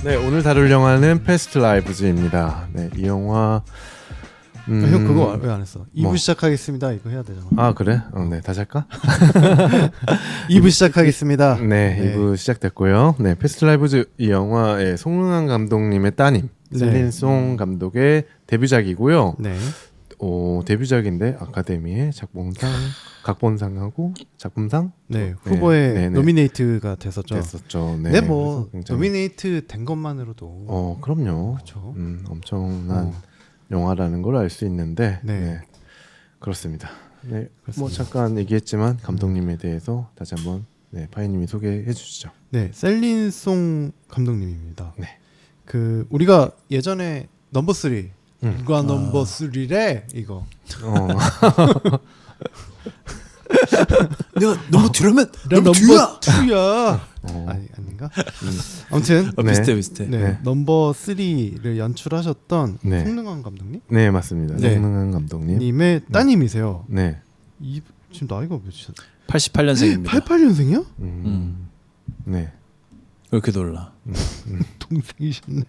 네, 오늘 다룰 영화는 패스트 라이브즈입니다. 네, 이 영화 형 그거 왜 안 했어? 2부 뭐? 시작하겠습니다. 이거 해야 되잖아. 아 그래? 네, 다시 할까? 2부 시작하겠습니다. 네, 2부 시작됐고요. 네, 패스트 라이브즈 이 영화의 송능한 감독님의 따님 네. 셀린송 감독의 데뷔작이고요. 네. 데뷔작인데 아카데미의 각본상하고 작품상 네, 후보에 네. 노미네이트가 됐었죠. 네. 네, 뭐 굉장히... 노미네이트 된 것만으로도 그럼요. 그렇죠. 엄청난 영화라는 걸 알 수 있는데 네. 그렇습니다. 네, 그렇습니다. 뭐 잠깐 얘기했지만 감독님에 대해서 다시 한번 파이님이 소개해 주시죠. 네, 셀린송 감독님입니다. 네. 그 우리가 예전에 넘버 3 누가 넘버 3래 이거. 내가 넘버 2라면 넘버 넘버 2야. 아닌가? 아무튼 비슷해. 네, 넘버 3를 연출하셨던 네. 송능한 감독님? 네, 맞습니다. 네. 송능한 감독님. 님의 따님이세요. 네. 지금 나이가 몇이죠? 88년생입니다. 88년생이요? 네. 왜 이렇게 놀라? 동생이셨네.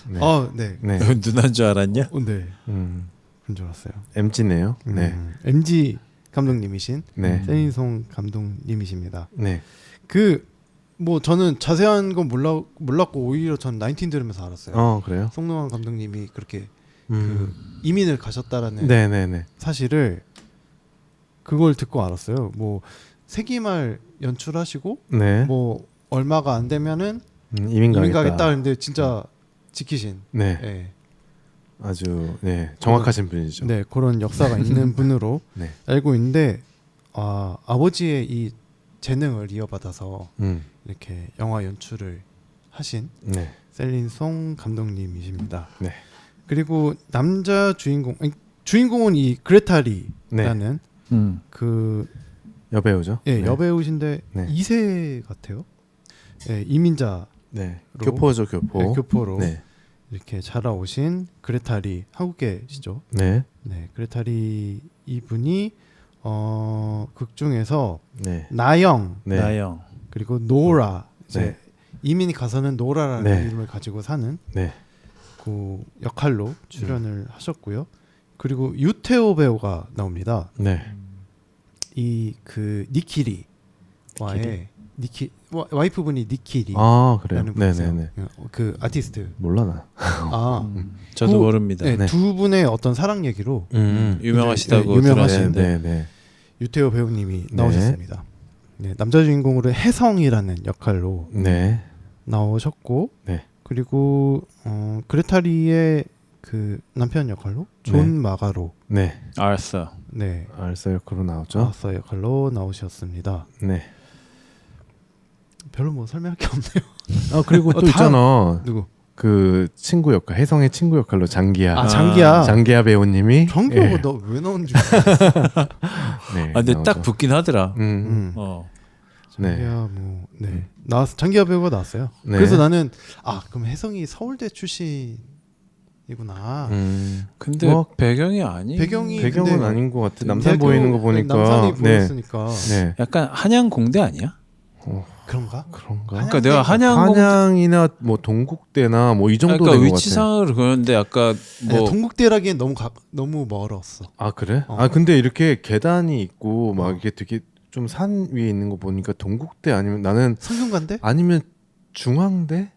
네. 네. 네. 누나인 줄 알았냐? 네. 그런 줄 알았어요. MG네요. 네. MG 감독님이신 네. 셀린송 감독님이십니다. 네. 뭐 저는 자세한 건 몰랐고 오히려 전 19 들으면서 알았어요. 그래요? 송능한 감독님이 그렇게 그 이민을 가셨다라는 네네네. 사실을 그걸 듣고 알았어요. 뭐 세기말 연출하시고 네. 뭐 얼마가 안 되면은 이민 가겠다. 근데 진짜 지키신. 네. 네. 아주 정확하신 분이죠. 네, 그런 역사가 있는 분으로 네. 알고 있는데 아버지의 이 재능을 이어받아서 이렇게 영화 연출을 하신 네. 셀린송 감독님이십니다. 네. 그리고 남자 주인공은 이 그레타리라는 그 여배우죠. 네. 여배우신데 네. 2세 같아요. 네, 이민자. 네. 교포죠, 교포. 네, 교포로 네. 이렇게 자라오신 그레타리 한국계시죠. 네. 네, 그레타리 이분이 극 중에서 네. 나영, 네. 나영 그리고 노라 이제 네. 이민이 가서는 노라라는 네. 이름을 가지고 사는 네. 그 역할로 출연을 하셨고요. 그리고 유태오 배우가 나옵니다. 네. 이 그 니키리와의 와이프분이 니키리. 그래요. 네네네. 그 아티스트. 몰라 나. 저도 모릅니다. 네, 네. 두 분의 어떤 사랑 얘기로 유명하시다고 유명하신 들었는데 유태오 배우님이 나오셨습니다. 네, 남자 주인공으로 혜성이라는 역할로 네. 나오셨고, 네. 그리고 그레타리의 그 남편 역할로 존 마가로, 네. 알았어. 네, 알싸 역으로 나오죠. 아서 역할로 나오셨습니다. 네. 별로 뭐 설명할 게 없네요. 그리고 또 있잖아. 누구? 그 친구 역할, 혜성의 친구 역할로 장기하. 장기하 배우님이. 장기하가 너 왜 나온지 모르겠어. 네. 근데 나오죠. 딱 붙긴 하더라. 네. 장기하 장기하 배우가 나왔어요. 네. 그래서 나는 그럼 혜성이 서울대 출신이구나. 근데 뭐, 배경이 아니. 배경은 근데, 아닌 것 같아. 남산 보이는 거 보니까. 남산이 보였으니까. 네. 약간 한양 공대 아니야? 그런가? 그러니까 내가 한양이나 뭐 동국대나 뭐 이 정도 그러니까 된 것 위치상으로 그런데 약간 뭐 동국대라기엔 너무 멀었어. 그래? 근데 이렇게 계단이 있고 막 이게 되게 좀 산 위에 있는 거 보니까 동국대 아니면 나는 성균관대? 아니면 중앙대?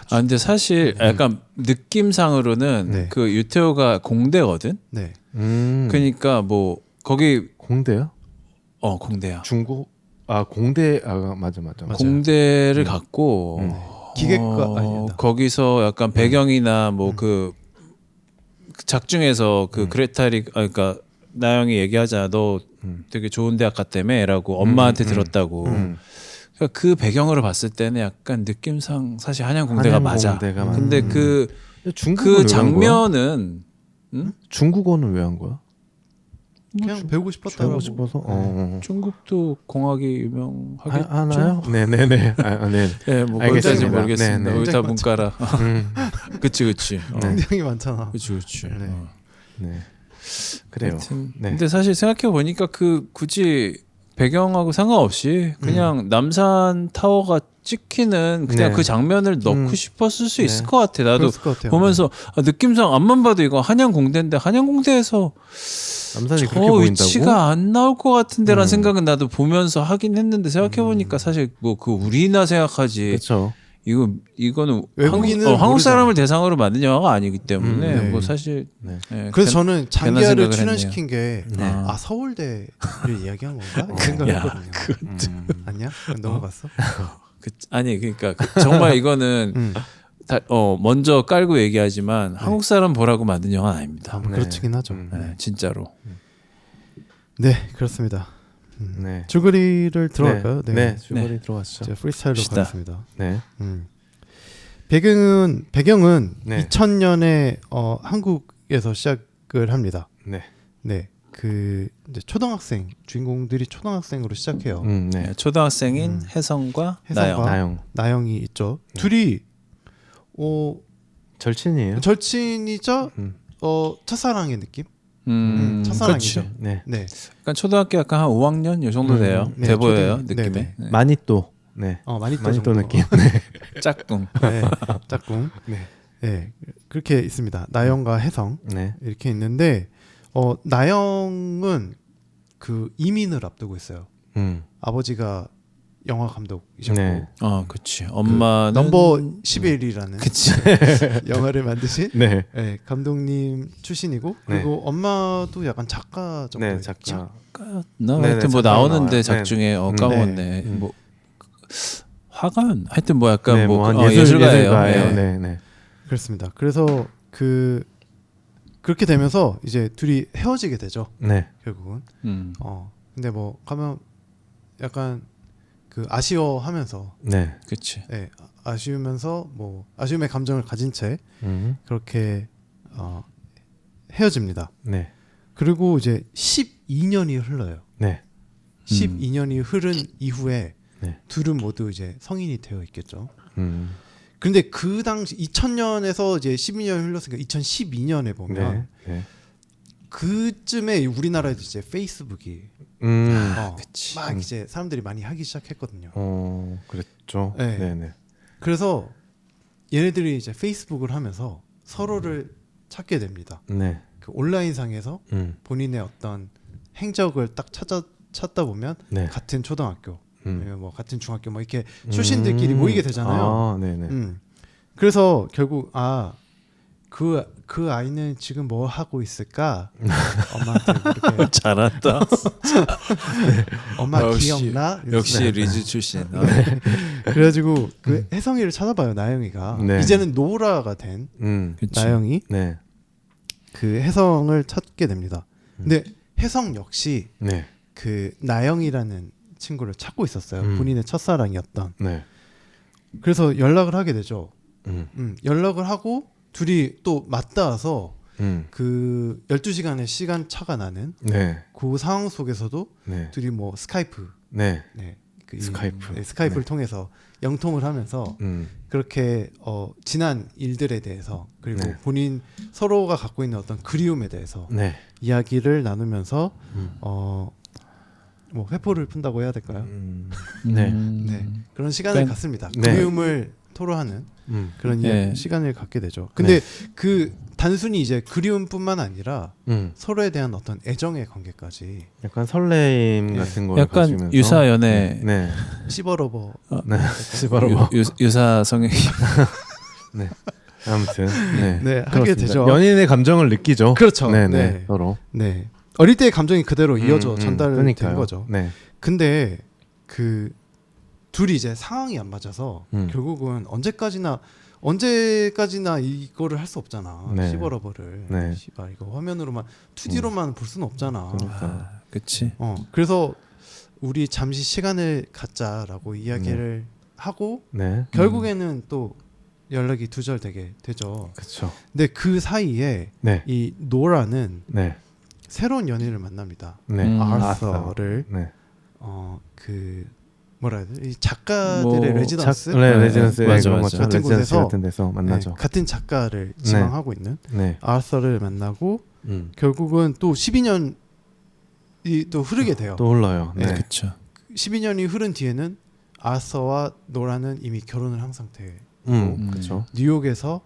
근데 사실 약간 느낌상으로는 네. 그 유태오가 공대거든. 네. 그러니까 뭐 거기 공대야? 공대야. 중국 공대 맞아. 공대를 갔고 기계과 아니다. 거기서 약간 배경이나 뭐 그 작중에서 그 그레타리 그러니까 나영이 얘기하자 너 되게 좋은 대학 갔다며라고 엄마한테 들었다고. 그러니까 그 배경으로 봤을 때는 약간 느낌상 사실 한양 공대가 맞아. 근데 그 장면은 중국어는 왜 한 거야? 그냥 배우고 싶었다고. 배우고 싶어서. 중국도 공학이 유명하겠죠. 하나요? 네네네. 네, 뭐 알겠습니다. 그런지 모르겠습니다. 네. 의사 문과라. 그치. 굉장히 많잖아. 그치. 네. 그래요. 하여튼, 네. 근데 사실 생각해 보니까 그 굳이 배경하고 상관없이 그냥 남산 타워가 찍히는 그냥 네. 그 장면을 넣고 싶었을 수 있을 네. 것 같아. 나도 그랬을 것 같아요. 보면서 느낌상 앞만 봐도 이거 한양공대인데 한양공대에서 남산이 저 그렇게 보인다고? 위치가 안 나올 것 같은데라는 생각은 나도 보면서 하긴 했는데 생각해 보니까 사실 뭐 그 우리나 생각하지. 그렇죠. 이거는 외국인은 한국 모르잖아. 사람을 대상으로 만든 영화가 아니기 때문에 네. 뭐 사실 네. 예, 그래서 괜한 저는 장기하를 생각을 출연시킨 게 네. 서울대를 이야기한 건가? 그 생각했거든요. 아니야? 넘어갔어? 아니 그러니까 정말 이거는 먼저 깔고 얘기하지만 한국 사람 보라고 만든 영화는 아닙니다. 뭐 그렇긴 하죠. 네, 진짜로. 네, 그렇습니다. 네. 줄거리를 들어갈까요? 네. 줄거리 들어가시죠. 이제 프리스타일로 갑시다. 가겠습니다. 네. 배경은 네. 2000년에 한국에서 시작을 합니다. 네. 네, 그 이제 초등학생 주인공들이 초등학생으로 시작해요. 네. 초등학생인 혜성과 나영. 나영. 나영이 있죠. 둘이 절친이에요. 절친이자 첫사랑의 느낌? 첫사랑이죠. 그렇지. 네. 네, 약간 초등학교 약간 한 5학년 요 정도 돼요. 네, 돼 보여요 초등- 느낌에. 네, 네. 많이 또. 네. 많이 많이 또 정도. 느낌. 짝꿍. 네, 짝꿍. 네, 그렇게 있습니다. 나영과 혜성 네. 이렇게 있는데 나영은 그 이민을 앞두고 있어요. 아버지가 영화 감독이셨고 네. 그렇지. 엄마는 넘버 11이라는 그치. 영화를 만드신 네. 네, 감독님 출신이고 네. 그리고 엄마도 약간 작가 정도. 네, 작가. 나 네네, 하여튼 뭐 잠깐 나오는데 나와요. 작중에 까먹었네. 네. 뭐 화관 하여튼 뭐 약간 네, 뭐 한 예술가예요. 예술가예요. 네. 네, 네. 그렇습니다. 그래서 그렇게 되면서 이제 둘이 헤어지게 되죠. 네. 결국은. 음. 근데 뭐 가면 약간 그 아쉬워하면서 네. 그치. 네, 아쉬우면서 뭐 아쉬움의 감정을 가진 채 그렇게 헤어집니다. 네. 그리고 이제 12년이 흘러요. 네. 12년이 흐른 이후에 네. 둘은 모두 이제 성인이 되어 있겠죠. 근데 근데 그 당시 2000년에서 이제 12년이 흘렀으니까 2012년에 보면 네. 그쯤에 우리나라에도 이제 페이스북이 그치. 막 이제 사람들이 많이 하기 시작했거든요. 그랬죠. 네. 네, 네. 그래서 얘네들이 이제 페이스북을 하면서 서로를 찾게 됩니다. 네. 그 온라인상에서 본인의 어떤 행적을 딱 찾다 보면 네. 같은 초등학교, 아니면 뭐 같은 중학교 뭐 이렇게 출신들끼리 모이게 되잖아요. 네, 네. 그래서 결국 그 아이는 지금 뭐 하고 있을까? 엄마한테 이렇게 잘한다. 엄마 역시, 기억나? 역시 리즈 출신. 그래가지고 그 혜성이를 찾아봐요. 나영이가 네. 이제는 노라가 된 그치. 나영이 네. 그 혜성을 찾게 됩니다. 근데 혜성 역시 네. 그 나영이라는 친구를 찾고 있었어요. 본인의 첫사랑이었던. 네. 그래서 연락을 하게 되죠. 연락을 하고 둘이 또 맞닿아서 그 12시간의 시간 차가 나는 네. 그 상황 속에서도 네. 둘이 뭐 스카이프 네. 스카이프를 통해서 영통을 하면서 그렇게 지난 일들에 대해서 그리고 네. 본인 서로가 갖고 있는 어떤 그리움에 대해서 네. 이야기를 나누면서 뭐 회포를 푼다고 해야 될까요? 네. 네, 그런 시간을 네. 갖습니다. 네. 그리움을 토로하는 그런 네. 시간을 갖게 되죠. 근데 그 단순히 이제 그리움뿐만 아니라 서로에 대한 어떤 애정의 관계까지 약간 설레임 네. 같은 걸 약간 가지면서 유사 연애. 네. 씹어러버 네. 시바로 유사 성향. 네. 아무튼 네. 네, 하게 그렇습니다. 되죠. 연인의 감정을 느끼죠. 그렇죠. 네, 네. 네. 서로 네. 어릴 때의 감정이 그대로 이어져 전달된 그러니까요. 거죠. 네. 근데 그 둘이 이제 상황이 안 맞아서 결국은 언제까지나 이거를 할 수 없잖아. 네. 시버러버를. 네. 씨발 이거 화면으로만 2D로만 볼 수는 없잖아. 그러니까. 그치. 그래서 우리 잠시 시간을 갖자라고 이야기를 하고 네. 결국에는 또 연락이 두절되게 되죠. 그렇죠. 근데 그 사이에 네. 이 노라는 네. 새로운 연인을 만납니다. 네. 아서를 네. 그 뭐라 해야 돼? 이 작가들의 뭐 레지던스 네, 레지던스 맞아, 그런 맞아. 것처럼 같은 레지던스 곳에서 같은 데서 만나죠. 네, 같은 작가를 지망하고 있는 네. 아서를 만나고 결국은 또 12년 또 흐르게 돼요. 또 흘러요. 네. 네. 그렇죠. 12년이 흐른 뒤에는 아서와 노라는 이미 결혼을 한 상태고 그렇죠. 뉴욕에서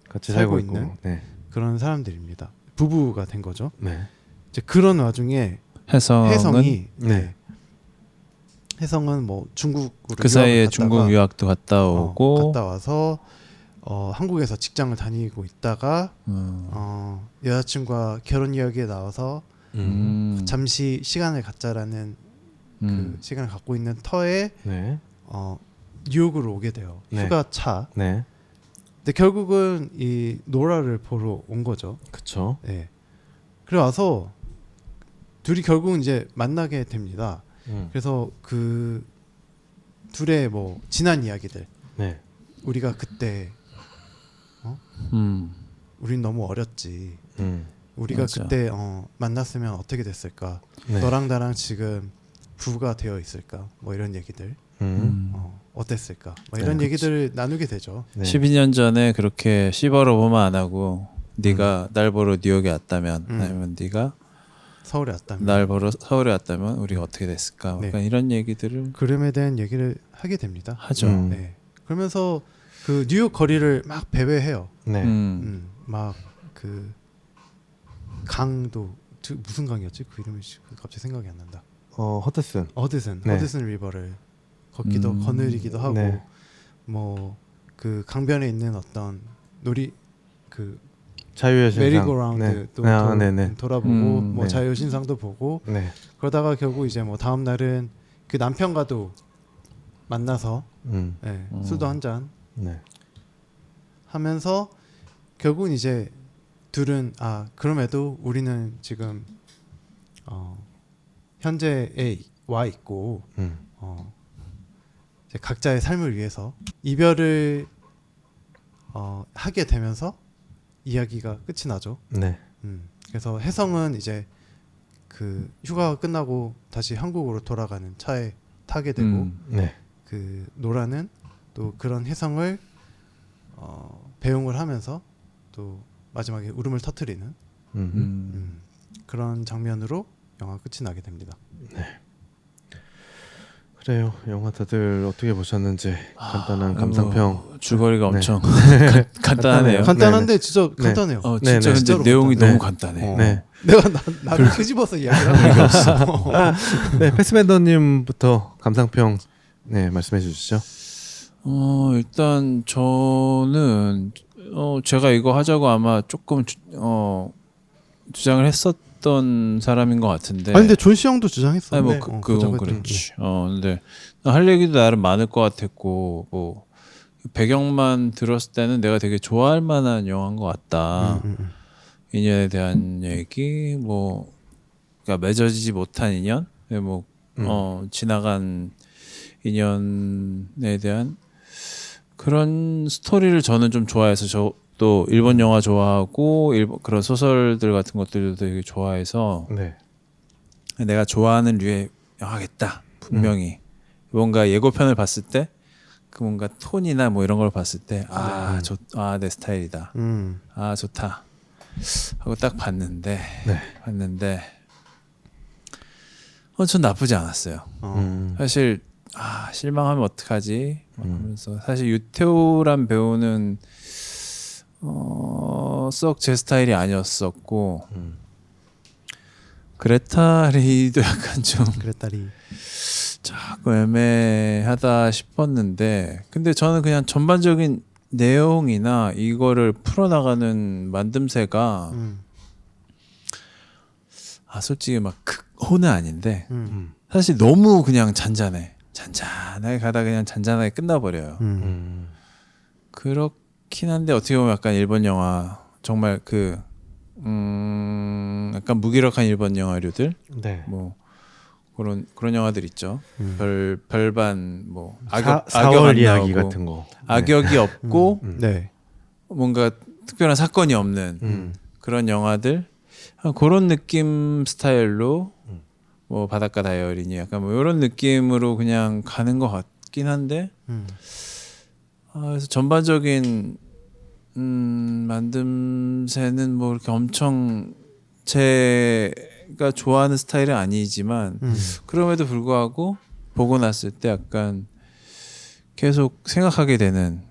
같이 살고 살고 있는 있고. 네. 그런 사람들입니다. 부부가 된 거죠. 네. 이제 그런 와중에 혜성은 혜성이 네. 혜성은 뭐 중국으로 그 사이에 유학을 중국 갔다가, 유학도 갔다 오고 갔다 와서 한국에서 직장을 다니고 있다가 여자친구와 결혼 이야기에 나와서 잠시 시간을 갖자라는 그 시간을 갖고 있는 터에 네. 뉴욕으로 오게 돼요. 네. 휴가차. 네. 근데 결국은 이 노라를 보러 온 거죠. 그렇죠. 네. 그래 와서 둘이 결국은 이제 만나게 됩니다. 그래서 그 둘의 뭐 지난 이야기들, 네. 우리가 그때 우린 너무 어렸지. 우리가 맞아. 그때 만났으면 어떻게 됐을까? 네. 너랑 나랑 지금 부부가 되어 있을까? 뭐 이런 얘기들 어땠을까? 뭐 이런 네, 얘기들을 나누게 되죠. 네. 12년 전에 그렇게 씹어러 보면 안 하고 네가 날 보러 뉴욕에 왔다면 아니면 네가 서울에 왔다면 날 보러 서울에 왔다면 우리가 어떻게 됐을까? 네. 약간 이런 얘기들을 그림에 대한 얘기를 하게 됩니다. 하죠. 네. 그러면서 그 뉴욕 거리를 막 배회해요. 네. 막 그 강도 무슨 강이었지? 그 이름이 갑자기 생각이 안 난다. 허드슨. 허드슨 리버를 걷기도 거느리기도 하고 네. 뭐 그 강변에 있는 어떤 놀이 그 자유의 신상. 메리고라운드도 네. 네네. 돌아보고 뭐 네. 자유 신상도 보고 네. 그러다가 결국 이제 뭐 다음 날은 그 남편과도 만나서 네, 술도 한잔 네. 하면서 결국은 이제 둘은 그럼에도 우리는 지금 현재에 와 있고 이제 각자의 삶을 위해서 이별을 하게 되면서 이야기가 끝이 나죠. 네. 그래서 혜성은 이제 그 휴가가 끝나고 다시 한국으로 돌아가는 차에 타게 되고 네. 그 노라는 또 그런 혜성을 배웅을 하면서 또 마지막에 울음을 터뜨리는 그런 장면으로 영화 끝이 나게 됩니다. 그래요. 영화 다들 어떻게 보셨는지 간단한 감상평. 줄거리가 네. 엄청 간단하네요. 간단한데 진짜 간단해요. 진짜 네네. 근데 진짜로 내용이 간단해. 너무 간단해. 네. 내가 나를 끄집어서 이야기를 하는 게 없어. 네, 패스맨더님부터 감상평 말씀해 주시죠. 일단 저는 제가 이거 하자고 아마 조금 주장을 했었던 사람인 것 같은데. 아니 근데 존 시영도 주장했어. 아니 뭐 그건 그렇지. 근데 할 얘기도 나름 많을 것 같았고 뭐 배경만 들었을 때는 내가 되게 좋아할 만한 영화인 것 같다. 인연에 대한 얘기, 뭐 그러니까 맺어지지 못한 인연, 뭐 지나간 인연에 대한 그런 스토리를 저는 좀 좋아해서 저도 일본 영화 좋아하고 그런 소설들 같은 것들도 되게 좋아해서 네. 내가 좋아하는 류의 영화겠다 분명히 뭔가 예고편을 봤을 때 그 뭔가 톤이나 뭐 이런 걸 봤을 때 내 스타일이다. 좋다 하고 딱 봤는데 전 나쁘지 않았어요. 사실 실망하면 어떡하지? 하면서 사실 유태오란 배우는 썩 제 스타일이 아니었었고 그레타 리도 약간 좀 그랬다리. 자꾸 애매하다 싶었는데 근데 저는 그냥 전반적인 내용이나 이거를 풀어나가는 만듦새가 솔직히 막 극호는 아닌데 사실 너무 그냥 잔잔하게 가다 그냥 잔잔하게 끝나버려요. 그렇긴 한데 어떻게 보면 약간 일본 영화 정말 약간 무기력한 일본 영화류들 네. 뭐 그런 영화들 있죠. 별반 뭐 악역 악역 안 이야기 나오고 같은 거. 악역이 없고 네. 뭔가 특별한 사건이 없는 그런 영화들 그런 느낌 스타일로 뭐 바닷가 다이어리니 약간 뭐 이런 느낌으로 그냥 가는 것 같긴 한데 그래서 전반적인 만듦새는 뭐 이렇게 엄청 제가 좋아하는 스타일은 아니지만 그럼에도 불구하고 보고 났을 때 약간 계속 생각하게 되는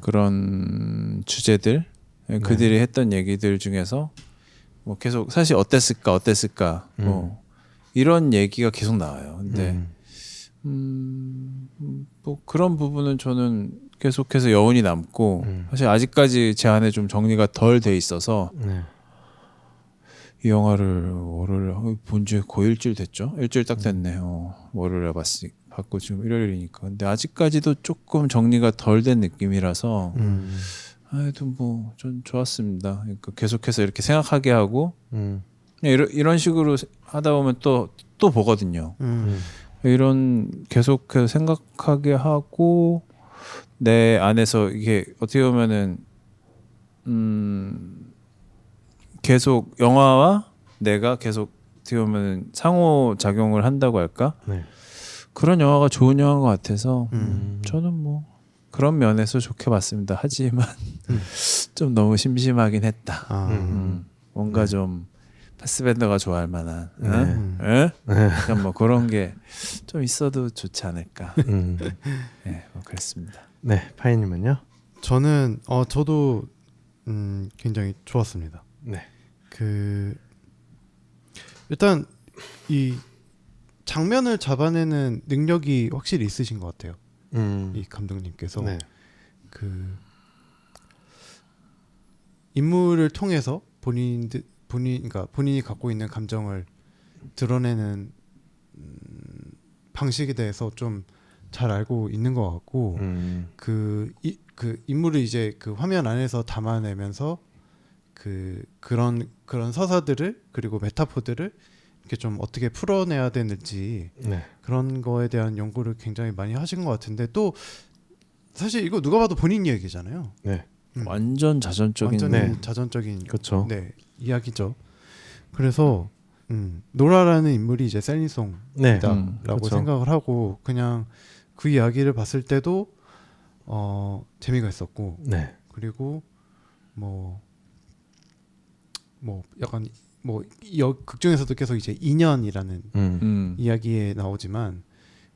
그런 주제들 그들이 했던 얘기들 중에서 뭐 계속 사실 어땠을까 뭐 이런 얘기가 계속 나와요. 근데 뭐 그런 부분은 저는 계속해서 여운이 남고 사실 아직까지 제 안에 좀 정리가 덜 돼 있어서 네. 이 영화를 월요일에 본 지 거의 일주일 됐죠. 일주일 딱 됐네요. 월요일에 봤고 지금 일요일이니까. 근데 아직까지도 조금 정리가 덜 된 느낌이라서 하여튼 뭐 전 좋았습니다. 그러니까 계속해서 이렇게 생각하게 하고 그냥 이런 식으로 하다 보면 또 보거든요. 이런 계속해서 생각하게 하고 내 안에서 이게 어떻게 보면은 계속 영화와 내가 계속 어떻게 보면 상호 작용을 한다고 할까? 네. 그런 영화가 좋은 영화인 것 같아서 저는 뭐 그런 면에서 좋게 봤습니다. 하지만 좀 너무 심심하긴 했다. 뭔가 좀 파스벤더가 좋아할 만한 그냥 뭐 그런 게 좀 있어도 좋지 않을까. 네, 뭐 그렇습니다. 네, 파이님은요? 저는 저도 굉장히 좋았습니다. 네. 그 일단 이 장면을 잡아내는 능력이 확실히 있으신 것 같아요. 이 감독님께서 네. 그 인물을 통해서 그러니까 본인이 갖고 있는 감정을 드러내는 방식에 대해서 좀 잘 알고 있는 것 같고 그 인물을 이제 그 화면 안에서 담아내면서 그런 서사들을 그리고 메타포들을 이렇게 좀 어떻게 풀어내야 되는지 네. 그런 거에 대한 연구를 굉장히 많이 하신 것 같은데 또 사실 이거 누가 봐도 본인 얘기잖아요. 네. 완전 자전적인 완전히 네. 자전적인 그렇죠. 네, 이야기죠. 그래서 노라라는 인물이 이제 셀린송이다라고 네. 그렇죠. 생각을 하고 그냥 그 이야기를 봤을 때도 재미가 있었고 네. 그리고 뭐 약간 극중에서도 계속 이제 인연이라는 이야기에 나오지만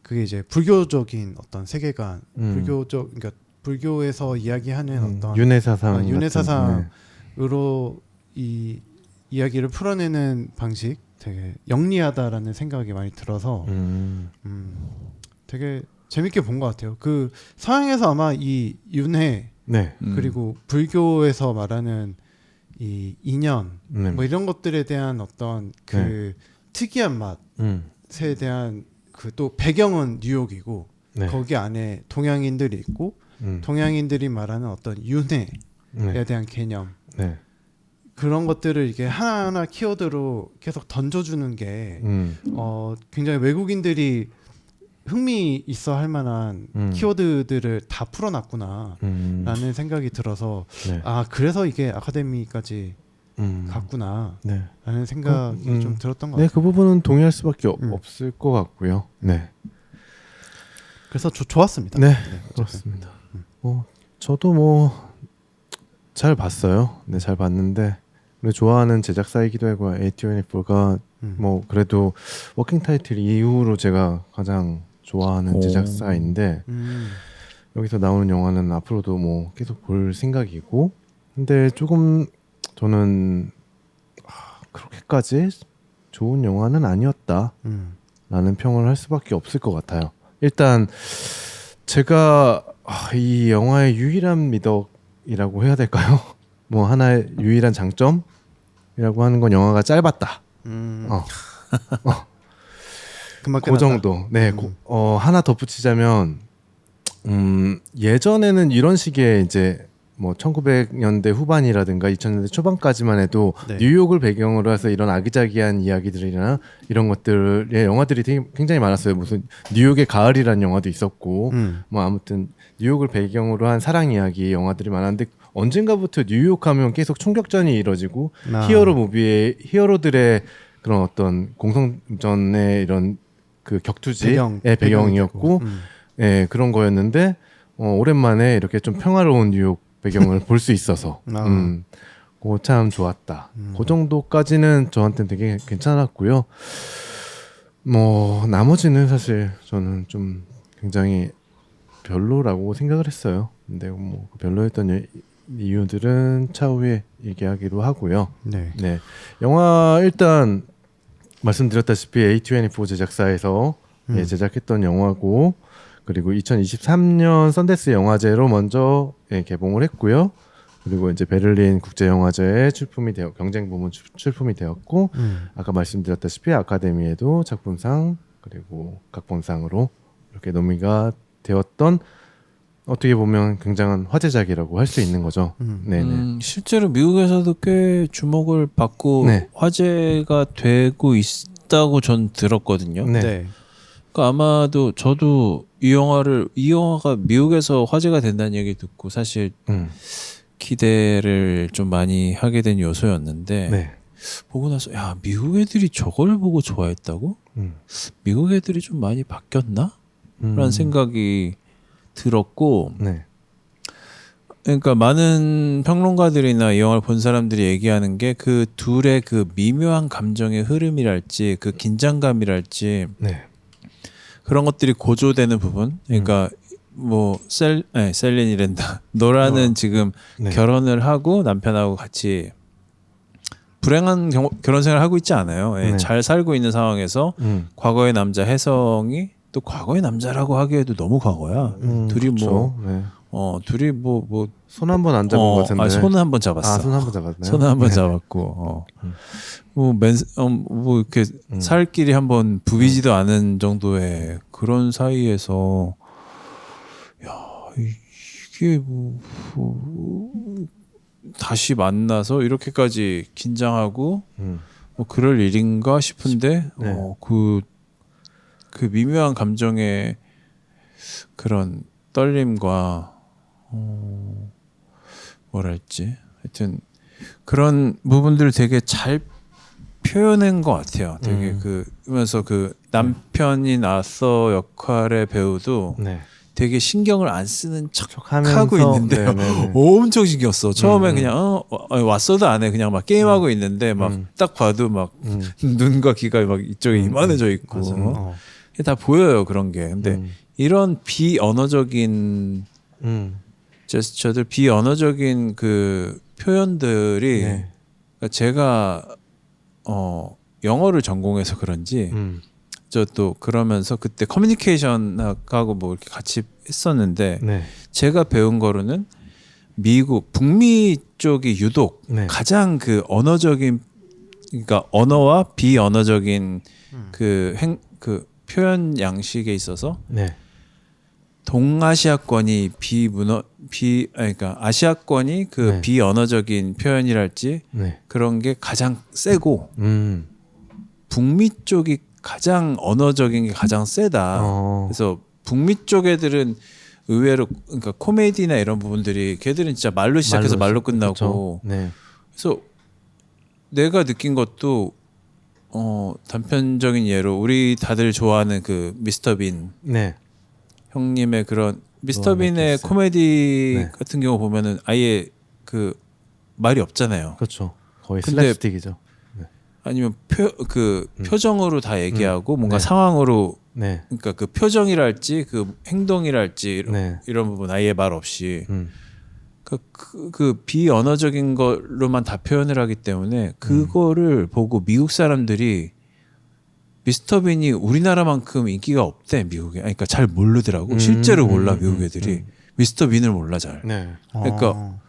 그게 이제 불교적인 어떤 세계관, 그러니까 불교에서 이야기하는 어떤 윤회사상 윤회사상으로 이 이야기를 풀어내는 방식 되게 영리하다라는 생각이 많이 들어서 되게 재밌게 본 것 같아요. 그 서양에서 아마 이 윤회 네. 그리고 불교에서 말하는 이 인연 네. 뭐 이런 것들에 대한 어떤 그 특이한 맛에 대한 그 또 배경은 뉴욕이고 네. 거기 안에 동양인들이 있고 동양인들이 말하는 어떤 윤회에 네. 대한 개념 네. 그런 것들을 이게 하나하나 키워드로 계속 던져주는 게 굉장히 외국인들이 흥미 있어 할 만한 키워드들을 다 풀어놨구나라는 생각이 들어서 네. 아 그래서 이게 아카데미까지 갔구나라는 생각이 좀 들었던 것 같아요. 네, 그 부분은 동의할 수밖에 없을 것 같고요. 네. 그래서 좋았습니다. 네, 그렇습니다. 저도 뭐 잘 봤어요. 네, 잘 봤는데 좋아하는 제작사이기도 하고 A24가 뭐 그래도 워킹 타이틀 이후로 제가 가장 좋아하는 제작사인데 여기서 나오는 영화는 앞으로도 뭐 계속 볼 생각이고 근데 조금 저는 그렇게까지 좋은 영화는 아니었다 라는 평을 할 수밖에 없을 것 같아요. 일단 제가 이 영화의 유일한 미덕이라고 해야 될까요? 뭐 하나의 유일한 장점이라고 하는 건 영화가 짧았다. 금방 그 정도. 네. 하나 덧붙이자면 예전에는 이런 식의 이제 뭐 1900년대 후반이라든가 2000년대 초반까지만 해도 네. 뉴욕을 배경으로 해서 이런 아기자기한 이야기들이나 이런 것들의 영화들이 굉장히 많았어요. 무슨 뉴욕의 가을이라는 영화도 있었고 뭐 아무튼 뉴욕을 배경으로 한 사랑 이야기 영화들이 많았는데 언젠가부터 뉴욕 하면 계속 총격전이 이뤄지고 히어로 무비의 히어로들의 그런 어떤 공성전의 이런 그 격투지의 배경이었고 그런 거였는데 오랜만에 이렇게 좀 평화로운 뉴욕 배경을 볼 수 있어서 그거 참 좋았다. 그 정도까지는 저한테는 되게 괜찮았고요. 뭐 나머지는 사실 저는 좀 굉장히 별로라고 생각을 했어요. 근데 뭐 별로였던 이유들은 차후에 얘기하기로 하고요. 네. 네, 영화 일단 말씀드렸다시피 A24 제작사에서 제작했던 영화고, 그리고 2023년 썬데스 영화제로 먼저 개봉을 했고요. 그리고 이제 베를린 국제영화제에 경쟁 부문 출품이 되었고, 아까 말씀드렸다시피 아카데미에도 작품상 그리고 각본상으로 이렇게 노미가 되었던, 어떻게 보면 굉장한 화제작이라고 할 수 있는 거죠. 네네. 실제로 미국에서도 꽤 주목을 받고 네. 화제가 되고 있다고 전 들었거든요. 네. 네. 그러니까 아마도 저도 이 영화가 미국에서 화제가 된다는 얘기 듣고 사실 기대를 좀 많이 하게 된 요소였는데 네. 보고 나서 야, 미국 애들이 저걸 보고 좋아했다고? 미국 애들이 좀 많이 바뀌었나? 라는 생각이 들었고, 네. 그러니까 많은 평론가들이나 이 영화를 본 사람들이 얘기하는 게 그 둘의 그 미묘한 감정의 흐름이랄지 그 긴장감이랄지 네. 그런 것들이 고조되는 부분. 그러니까 뭐 셀린이란다. 노라는 지금 네. 결혼을 하고 남편하고 같이 불행한 결혼 생활을 하고 있지 않아요. 네. 잘 살고 있는 상황에서 과거의 남자 혜성이 또 과거의 남자라고 하기에도 너무 과거야. 둘이 그렇죠. 네. 둘이 뭐 손 한 번 안 잡은 것 같은데. 손은 한 번 잡았어. 손 한 번 잡았나요? 손은 한 번 네. 잡았고, 뭐 이렇게 살길이 한 번 부비지도 않은 정도의 그런 사이에서, 야, 이게 다시 만나서 이렇게까지 긴장하고, 뭐 그럴 일인가 싶은데, 네. 그 미묘한 감정의 그런 떨림과, 뭐랄지, 하여튼 그런 부분들을 되게 잘 표현한 것 같아요. 되게 그러면서 그 남편인 아서 역할의 배우도 네. 되게 신경을 안 쓰는 척하면서 척하고 있는데요. 네네네. 엄청 신경 써. 처음에 그냥 왔어도 안 해. 그냥 막 게임하고 있는데 막 딱 봐도 막 눈과 귀가 막 이쪽에 이만해져 있고 다 보여요, 그런 게. 근데 이런 비언어적인 제스처들, 비언어적인 그 표현들이 네. 그러니까 제가 영어를 전공해서 그런지 저 또 그러면서 그때 커뮤니케이션하고 뭐 이렇게 같이 했었는데 네. 제가 배운 거로는 미국 북미 쪽이 유독 네. 가장 그 언어적인, 그러니까 언어와 비언어적인 그 표현 양식에 있어서 네. 동아시아권이 그러니까 아시아권이 그 네. 비언어적인 표현이랄지 네. 그런 게 가장 세고 음. 북미 쪽이 가장 언어적인 게 가장 세다. 그래서 북미 쪽 애들은 의외로 그러니까 코미디나 이런 부분들이 걔들은 진짜 말로 시작해서 말로 끝나고. 그렇죠. 네. 그래서 내가 느낀 것도 단편적인 예로 우리 다들 좋아하는 그 미스터 빈 네. 형님의 그런 미스터 빈의 넷플릭스. 코미디 네. 같은 경우 보면은 아예 그 말이 없잖아요. 그렇죠. 거의 근데 슬랩스틱이죠. 아니면 표정으로 다 얘기하고 뭔가 네. 상황으로, 네. 그러니까 그 표정이랄지 그 행동이랄지 네. 이런 부분 아예 말 없이 그 비언어적인 걸로만 다 표현을 하기 때문에 그거를 보고 미국 사람들이 미스터 빈이 우리나라만큼 인기가 없대, 미국에. 그러니까 잘 모르더라고. 실제로 몰라, 미국 애들이. 미스터 빈을 몰라 잘. 네. 그러니까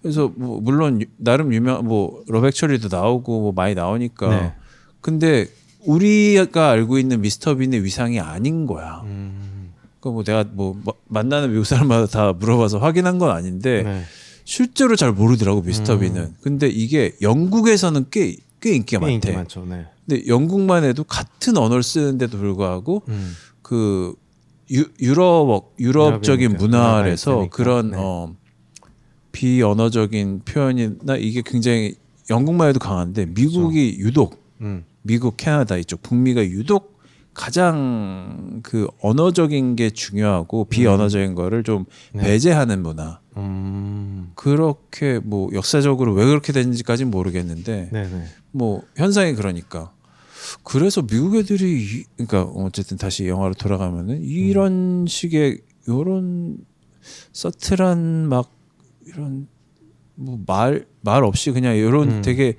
그래서 뭐 물론 나름 유명 뭐 러백처리도 나오고 뭐 많이 나오니까. 네. 근데 우리가 알고 있는 미스터 빈의 위상이 아닌 거야. 그러니까 뭐 내가 뭐 만나는 미국 사람마다 다 물어봐서 확인한 건 아닌데 네. 실제로 잘 모르더라고, 미스터 빈은. 근데 이게 영국에서는 꽤 인기가 꽤 인기 많대. 많죠. 네. 근데 영국만 해도 같은 언어를 쓰는데도 불구하고 그 유럽적인 문화에서 있으니까. 그런 네. 비언어적인 표현이나 이게 굉장히 영국만 해도 강한데 미국이 유독 미국, 캐나다 이쪽 북미가 유독 가장 그 언어적인 게 중요하고 비언어적인 거를 좀 네. 배제하는 문화. 그렇게 뭐 역사적으로 왜 그렇게 됐는지까지는 모르겠는데 네네. 뭐 현상이 그러니까. 그래서 미국 애들이 그러니까 어쨌든 다시 영화로 돌아가면은 이런 식의 요런 서틀한 막 이런 뭐 말 없이 그냥 이런 되게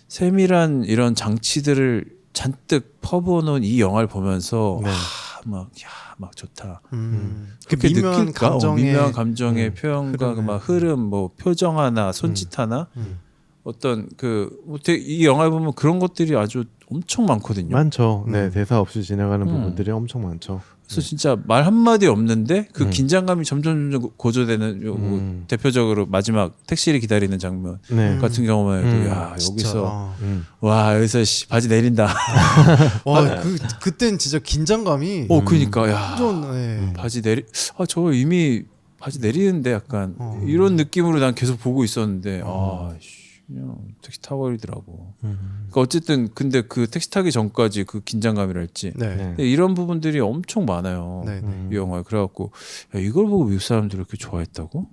세밀한 이런 장치들을 잔뜩 퍼부어놓은 이 영화를 보면서 네. 막 좋다. 그 그렇게 미묘한 느낄까? 감정의 미묘한 감정의 표현과 흐름을. 막 흐름, 뭐 표정 하나, 손짓 하나, 어떤 이 영화를 보면 그런 것들이 아주 엄청 많거든요. 많죠. 네, 대사 없이 지나가는 부분들이 엄청 많죠. 그래서 진짜 말 한마디 없는데 그 긴장감이 점점 고조되는 뭐 대표적으로 마지막 택시를 기다리는 장면 네. 같은 경우만 해도 야 진짜. 여기서 와 여기서 바지 내린다. 와, 그땐 진짜 긴장감이 그니까 야 완전 네. 바지 저 이미 바지 내리는데 약간 이런 느낌으로 난 계속 보고 있었는데 그냥 택시 타버리더라고. 그러니까 어쨌든 근데 그 택시 타기 전까지 그 긴장감이랄지 네. 근데 이런 부분들이 엄청 많아요. 네. 이 영화에. 그래갖고 야, 이걸 보고 미국 사람들이 이렇게 좋아했다고?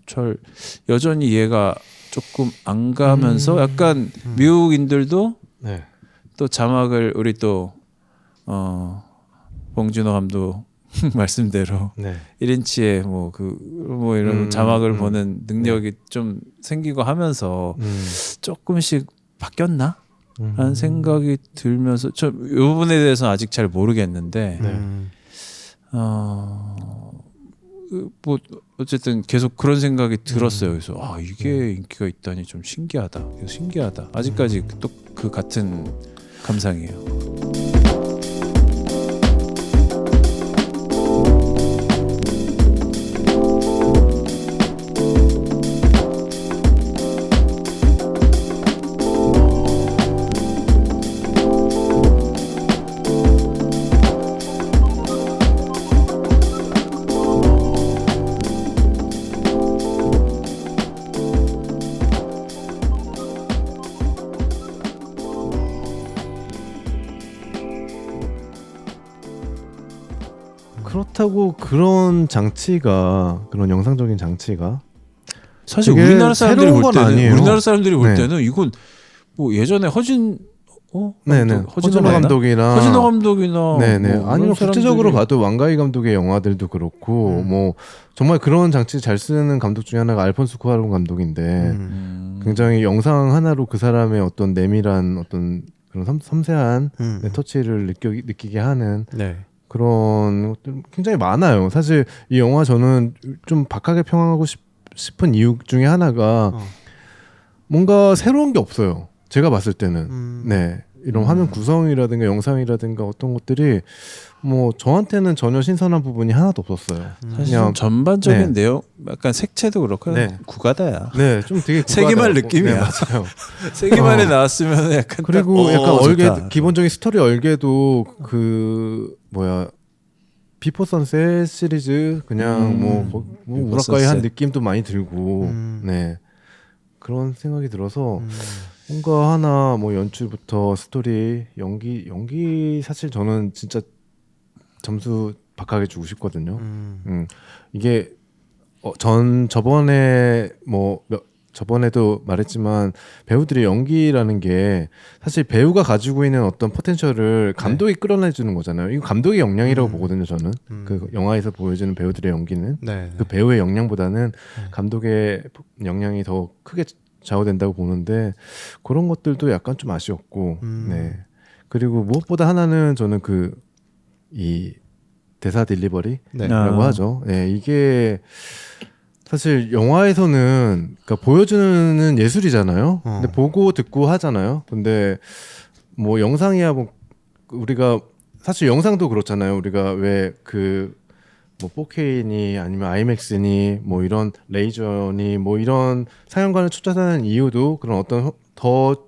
잘 여전히 이해가 조금 안 가면서 약간 미국인들도 네. 또 자막을 우리 또 봉준호 감독 말씀대로 네. 1인치에 뭐 이런 자막을 보는 능력이 좀 생기고 하면서 조금씩 바뀌었나? 라는 생각이 들면서 이 부분에 대해서는 아직 잘 모르겠는데 뭐 어쨌든 계속 그런 생각이 들었어요. 그래서 이게 인기가 있다니 좀 신기하다. 신기하다. 아직까지 또 그 같은 감상이에요. 그렇다고 그런 장치가 그런 영상적인 장치가 사실 되게 우리나라 사람들이 새로운 볼 건 때는 아니에요. 네. 이건 뭐 예전에 네네. 허진호 감독이나 허진호 감독이나 네네. 뭐 아니면 그런 국제적으로 사람들이- 봐도 왕가희 감독의 영화들도 그렇고 뭐 정말 그런 장치 잘 쓰는 감독 중에 하나가 알폰소 쿠아론 감독인데 굉장히 영상 하나로 그 사람의 어떤 내밀한 어떤 그런 섬세한 터치를 느끼게 하는 네. 그런 것들 굉장히 많아요. 사실 이 영화 저는 좀 박하게 평하고 싶은 이유 중에 하나가 뭔가 새로운 게 없어요. 제가 봤을 때는 네 이런 화면 구성이라든가 영상이라든가 어떤 것들이 뭐 저한테는 전혀 신선한 부분이 하나도 없었어요. 사실 좀 전반적인 네. 내용 약간 색채도 그렇고 네. 구가다야. 네, 좀 되게 세기말 구가다고. 느낌이야. 네, 맞아요. 세기말에 나왔으면 약간 그리고 딱, 약간 좋다. 기본적인 스토리 얼개도 그 비포 선셋 시리즈 그냥 뭐 비포 우라카이 한 선셋. 느낌도 많이 들고 네 그런 생각이 들어서 뭔가 하나 뭐 연출부터 스토리 연기 사실 저는 진짜 점수 박하게 주고 싶거든요. 이게 저번에도 말했지만 배우들의 연기라는 게 사실 배우가 가지고 있는 어떤 포텐셜을 감독이 끌어내주는 거잖아요. 이거 감독의 역량이라고 보거든요. 저는 그 영화에서 보여주는 배우들의 연기는 네. 그 배우의 역량보다는 감독의 역량이 더 크게 좌우된다고 보는데 그런 것들도 약간 좀 아쉬웠고, 네. 그리고 무엇보다 하나는 저는 이 대사 딜리버리라고 네. 하죠. 네, 이게 사실 영화에서는 그러니까 보여주는 예술이잖아요. 근데 보고 듣고 하잖아요. 근데 뭐 영상이야 뭐 우리가 사실 영상도 그렇잖아요. 우리가 왜 뭐 4K니 아니면 IMAX니 뭐 이런 레이저니 뭐 이런 상영관을 찾아다니는 이유도 그런 어떤 더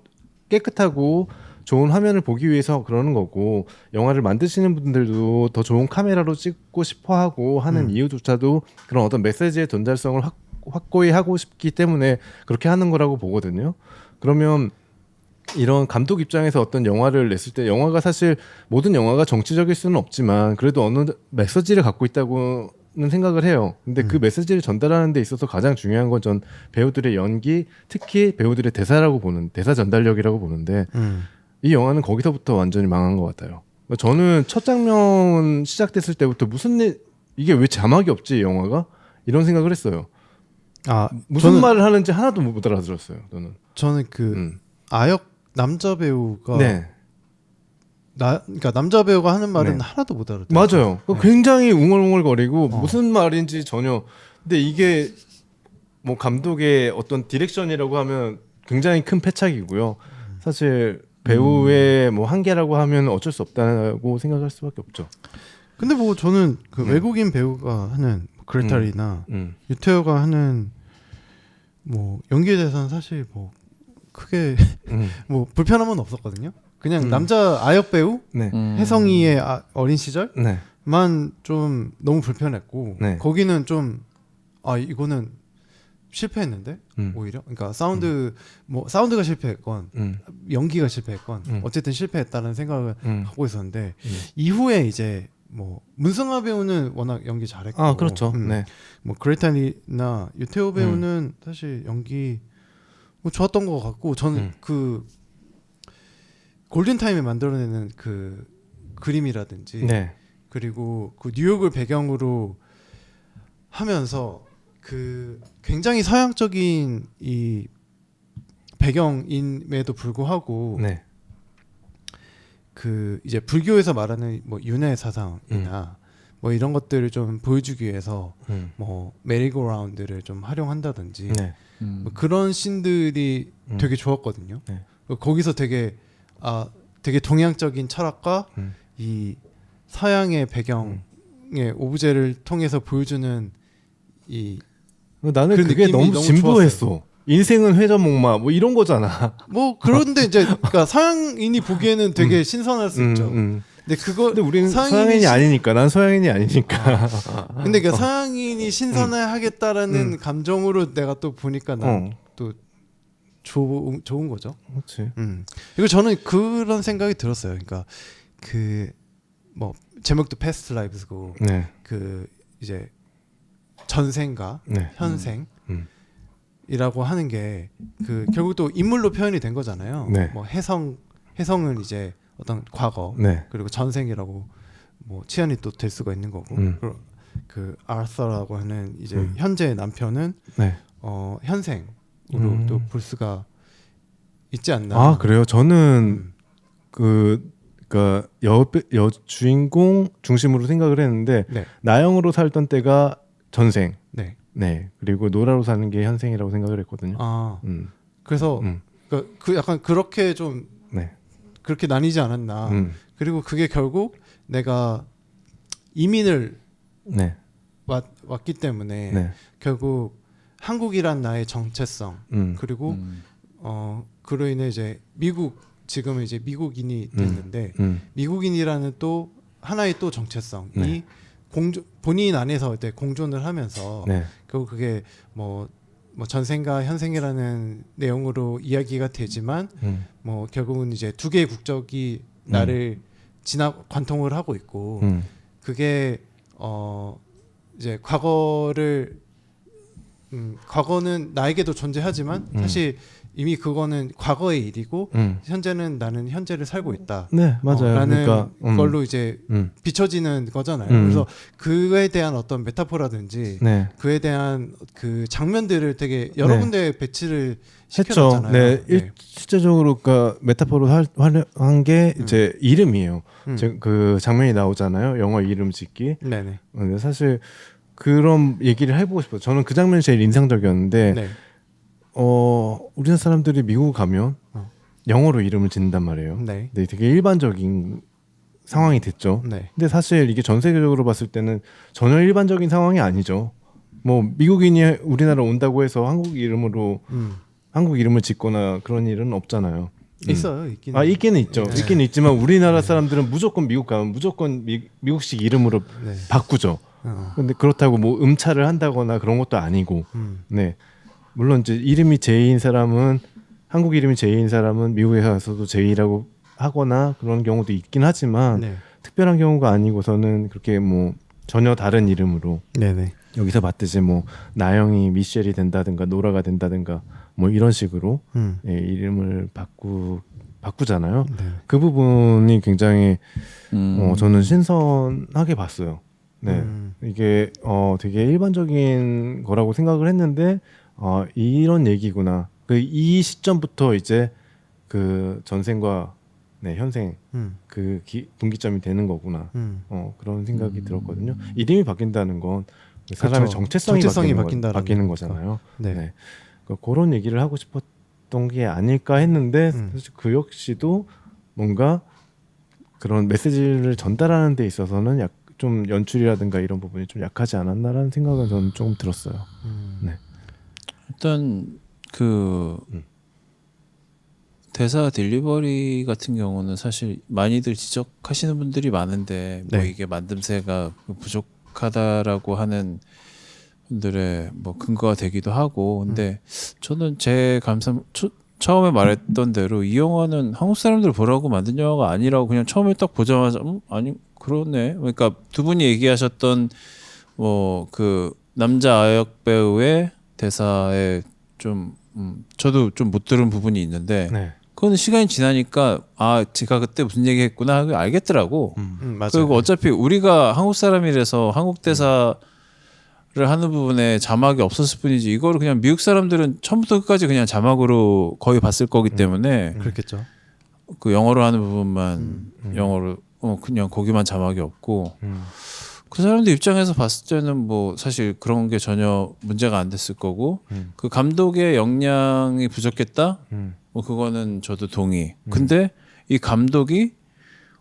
깨끗하고 좋은 화면을 보기 위해서 그러는 거고 영화를 만드시는 분들도 더 좋은 카메라로 찍고 싶어 하고 하는 이유조차도 그런 어떤 메시지의 전달성을 확고히 하고 싶기 때문에 그렇게 하는 거라고 보거든요. 그러면 이런 감독 입장에서 어떤 영화를 냈을 때 영화가 사실 모든 영화가 정치적일 수는 없지만 그래도 어느 메시지를 갖고 있다고는 생각을 해요. 근데 그 메시지를 전달하는 데 있어서 가장 중요한 건 전 배우들의 연기, 특히 배우들의 대사라고 보는 대사 전달력이라고 보는데 이 영화는 거기서부터 완전히 망한 것 같아요. 저는 첫 장면 시작됐을 때부터 무슨 일 이게 왜 자막이 없지 이 영화가 이런 생각을 했어요. 아 무슨 말을 하는지 하나도 못 알아들었어요. 저는 그 아역 남자 배우가 네. 그러니까 남자 배우가 하는 말은 네. 하나도 못 알아들어요. 맞아요. 굉장히 웅얼웅얼거리고 무슨 말인지 전혀. 근데 이게 뭐 감독의 어떤 디렉션이라고 하면 굉장히 큰 패착이고요. 사실 배우의 뭐 한계라고 하면 어쩔 수 없다고 생각할 수밖에 없죠. 근데 뭐 저는 그 외국인 배우가 하는 그레타리나 유태어가 하는 뭐 연기에 대해서는 사실 뭐 크게 뭐 불편함은 없었거든요. 그냥 남자 아역 배우 네. 혜성이의 어린 시절만 네. 좀 너무 불편했고 네. 거기는 좀 이거는 실패했는데 오히려 그러니까 사운드가 실패했건 연기가 실패했건 어쨌든 실패했다는 생각을 하고 있었는데 이후에 이제 뭐 문승아 배우는 워낙 연기 잘했고 그렇죠. 네. 뭐 그레타니나 유태호 배우는 사실 연기 뭐 좋았던 것 같고 저는 그 골든타임에 만들어내는 그 그림이라든지 네. 그리고 그 뉴욕을 배경으로 하면서 그 굉장히 서양적인 이 배경임에도 불구하고 네. 그 이제 불교에서 말하는 뭐 윤회 사상이나 뭐 이런 것들을 좀 보여주기 위해서 뭐 메리고라운드를 좀 활용한다든지 네. 뭐 그런 씬들이 되게 좋았거든요. 네. 거기서 되게 동양적인 철학과 이 서양의 배경의 오브제를 통해서 보여주는 이 나는 그 그게 느낌이 너무 진부했어. 좋았어요. 인생은 회전목마 뭐 이런 거잖아. 뭐 그런데 이제 그러니까 서양인이 보기에는 되게 신선할 수 있죠. 근데 근데 우리는 서양인이 아니니까. 난 서양인이 아니니까. 근데 그 서양인이 신선해하겠다라는 감정으로 내가 또 보니까 난 또 좋은 거죠. 그렇지. 그리고 저는 그런 생각이 들었어요. 그러니까 그 뭐 제목도 Past Lives고 네. 그 이제 전생과 네. 현생이라고 하는 게 그 결국 또 인물로 표현이 된 거잖아요. 네. 뭐 혜성은 이제 어떤 과거 네. 그리고 전생이라고 뭐 치환이 또 될 수가 있는 거고 그리고 그 아서라고 하는 이제 현재의 남편은 네. 현생으로 또 볼 수가 있지 않나. 그래요? 저는 그러니까 여 주인공 중심으로 생각을 했는데 네. 나영으로 살던 때가 전생. 네. 네. 그리고 노라로 사는 게 현생이라고 생각을 했거든요. 그래서 그 약간 그렇게 좀 네. 그렇게 나뉘지 않았나. 그리고 그게 결국 내가 이민을 네. 왔기 때문에 네. 결국 한국이란 나의 정체성 그리고 그로 인해 이제 지금은 이제 미국인이 됐는데 미국인이라는 또 하나의 또 정체성이 네. 본인 안에서 이제 공존을 하면서 네. 결국 그게 뭐 전생과 현생이라는 내용으로 이야기가 되지만 뭐 결국은 이제 두 개의 국적이 나를 관통을 하고 있고 그게 이제 과거는 나에게도 존재하지만 사실 이미 그거는 과거의 일이고 현재는 나는 현재를 살고 있다. 네, 맞아요. 라는 그러니까 걸로 이제 비춰지는 거잖아요. 그래서 그에 대한 어떤 메타포라든지 네. 그에 대한 그 장면들을 되게 여러 네. 군데 배치를 했죠. 시켜놨잖아요. 네. 실제적으로 그러니까 메타포로 활용한 게 이제 이름이에요. 그 장면이 나오잖아요. 영어 이름 짓기. 네네. 근데 사실 그런 얘기를 해보고 싶어요. 저는 그 장면이 제일 인상적이었는데 네. 우리나라 사람들이 미국 가면 영어로 이름을 짓는단 말이에요. 네. 근데 되게 일반적인 상황이 됐죠. 네. 근데 사실 이게 전 세계적으로 봤을 때는 전혀 일반적인 상황이 아니죠. 뭐 미국인이 우리나라 온다고 해서 한국 이름을 짓거나 그런 일은 없잖아요. 있어요. 있기는. 있기는 있죠. 네. 있기는 있지만 우리나라 사람들은 무조건 미국 가면 무조건 미국식 이름으로 네. 바꾸죠. 근데 그렇다고 뭐 음차를 한다거나 그런 것도 아니고, 네. 물론 이제 이름이 제이인 사람은 한국 이름이 제이인 사람은 미국에 가서도 제이라고 하거나 그런 경우도 있긴 하지만 네. 특별한 경우가 아니고서는 그렇게 뭐 전혀 다른 이름으로 네네. 여기서 봤듯이 뭐 나영이 미셸이 된다든가 노라가 된다든가 뭐 이런 식으로 예, 이름을 바꾸잖아요. 네. 그 부분이 굉장히 저는 신선하게 봤어요. 네, 이게 되게 일반적인 거라고 생각을 했는데 이런 얘기구나. 이 시점부터 이제 그 전생과 네, 현생 그 분기점이 되는 거구나. 그런 생각이 들었거든요. 이름이 바뀐다는 건 사람의 그쵸. 정체성이 바뀐다라는 바뀌는 거니까. 거잖아요. 네. 네. 그런 얘기를 하고 싶었던 게 아닐까 했는데 사실 그 역시도 뭔가 그런 메시지를 전달하는 데 있어서는 좀 연출이라든가 이런 부분이 좀 약하지 않았나라는 생각은 저는 조금 들었어요. 네. 일단 그 대사 딜리버리 같은 경우는 사실 많이들 지적하시는 분들이 많은데 뭐 네. 이게 만듦새가 부족하다라고 하는 분들의 뭐 근거가 되기도 하고 근데 저는 제 감상 처음에 말했던 대로 이 영화는 한국 사람들 보라고 만든 영화가 아니라고 그냥 처음에 딱 보자마자 아니 그러네. 그러니까 두 분이 얘기하셨던 뭐 그 남자 아역 배우의 대사에 좀 저도 좀 못 들은 부분이 있는데 네. 그거는 시간이 지나니까 제가 그때 무슨 얘기했구나 하고 알겠더라고. 맞아요. 그리고 어차피 우리가 한국 사람이라서 한국 대사를 하는 부분에 자막이 없었을 뿐이지 이거를 그냥 미국 사람들은 처음부터 끝까지 그냥 자막으로 거의 봤을 거기 때문에 그렇겠죠. 그 영어로 하는 부분만 영어로 그냥 거기만 자막이 없고 그 사람들 입장에서 봤을 때는 뭐 사실 그런 게 전혀 문제가 안 됐을 거고 그 감독의 역량이 부족했다? 뭐 그거는 저도 동의. 근데 이 감독이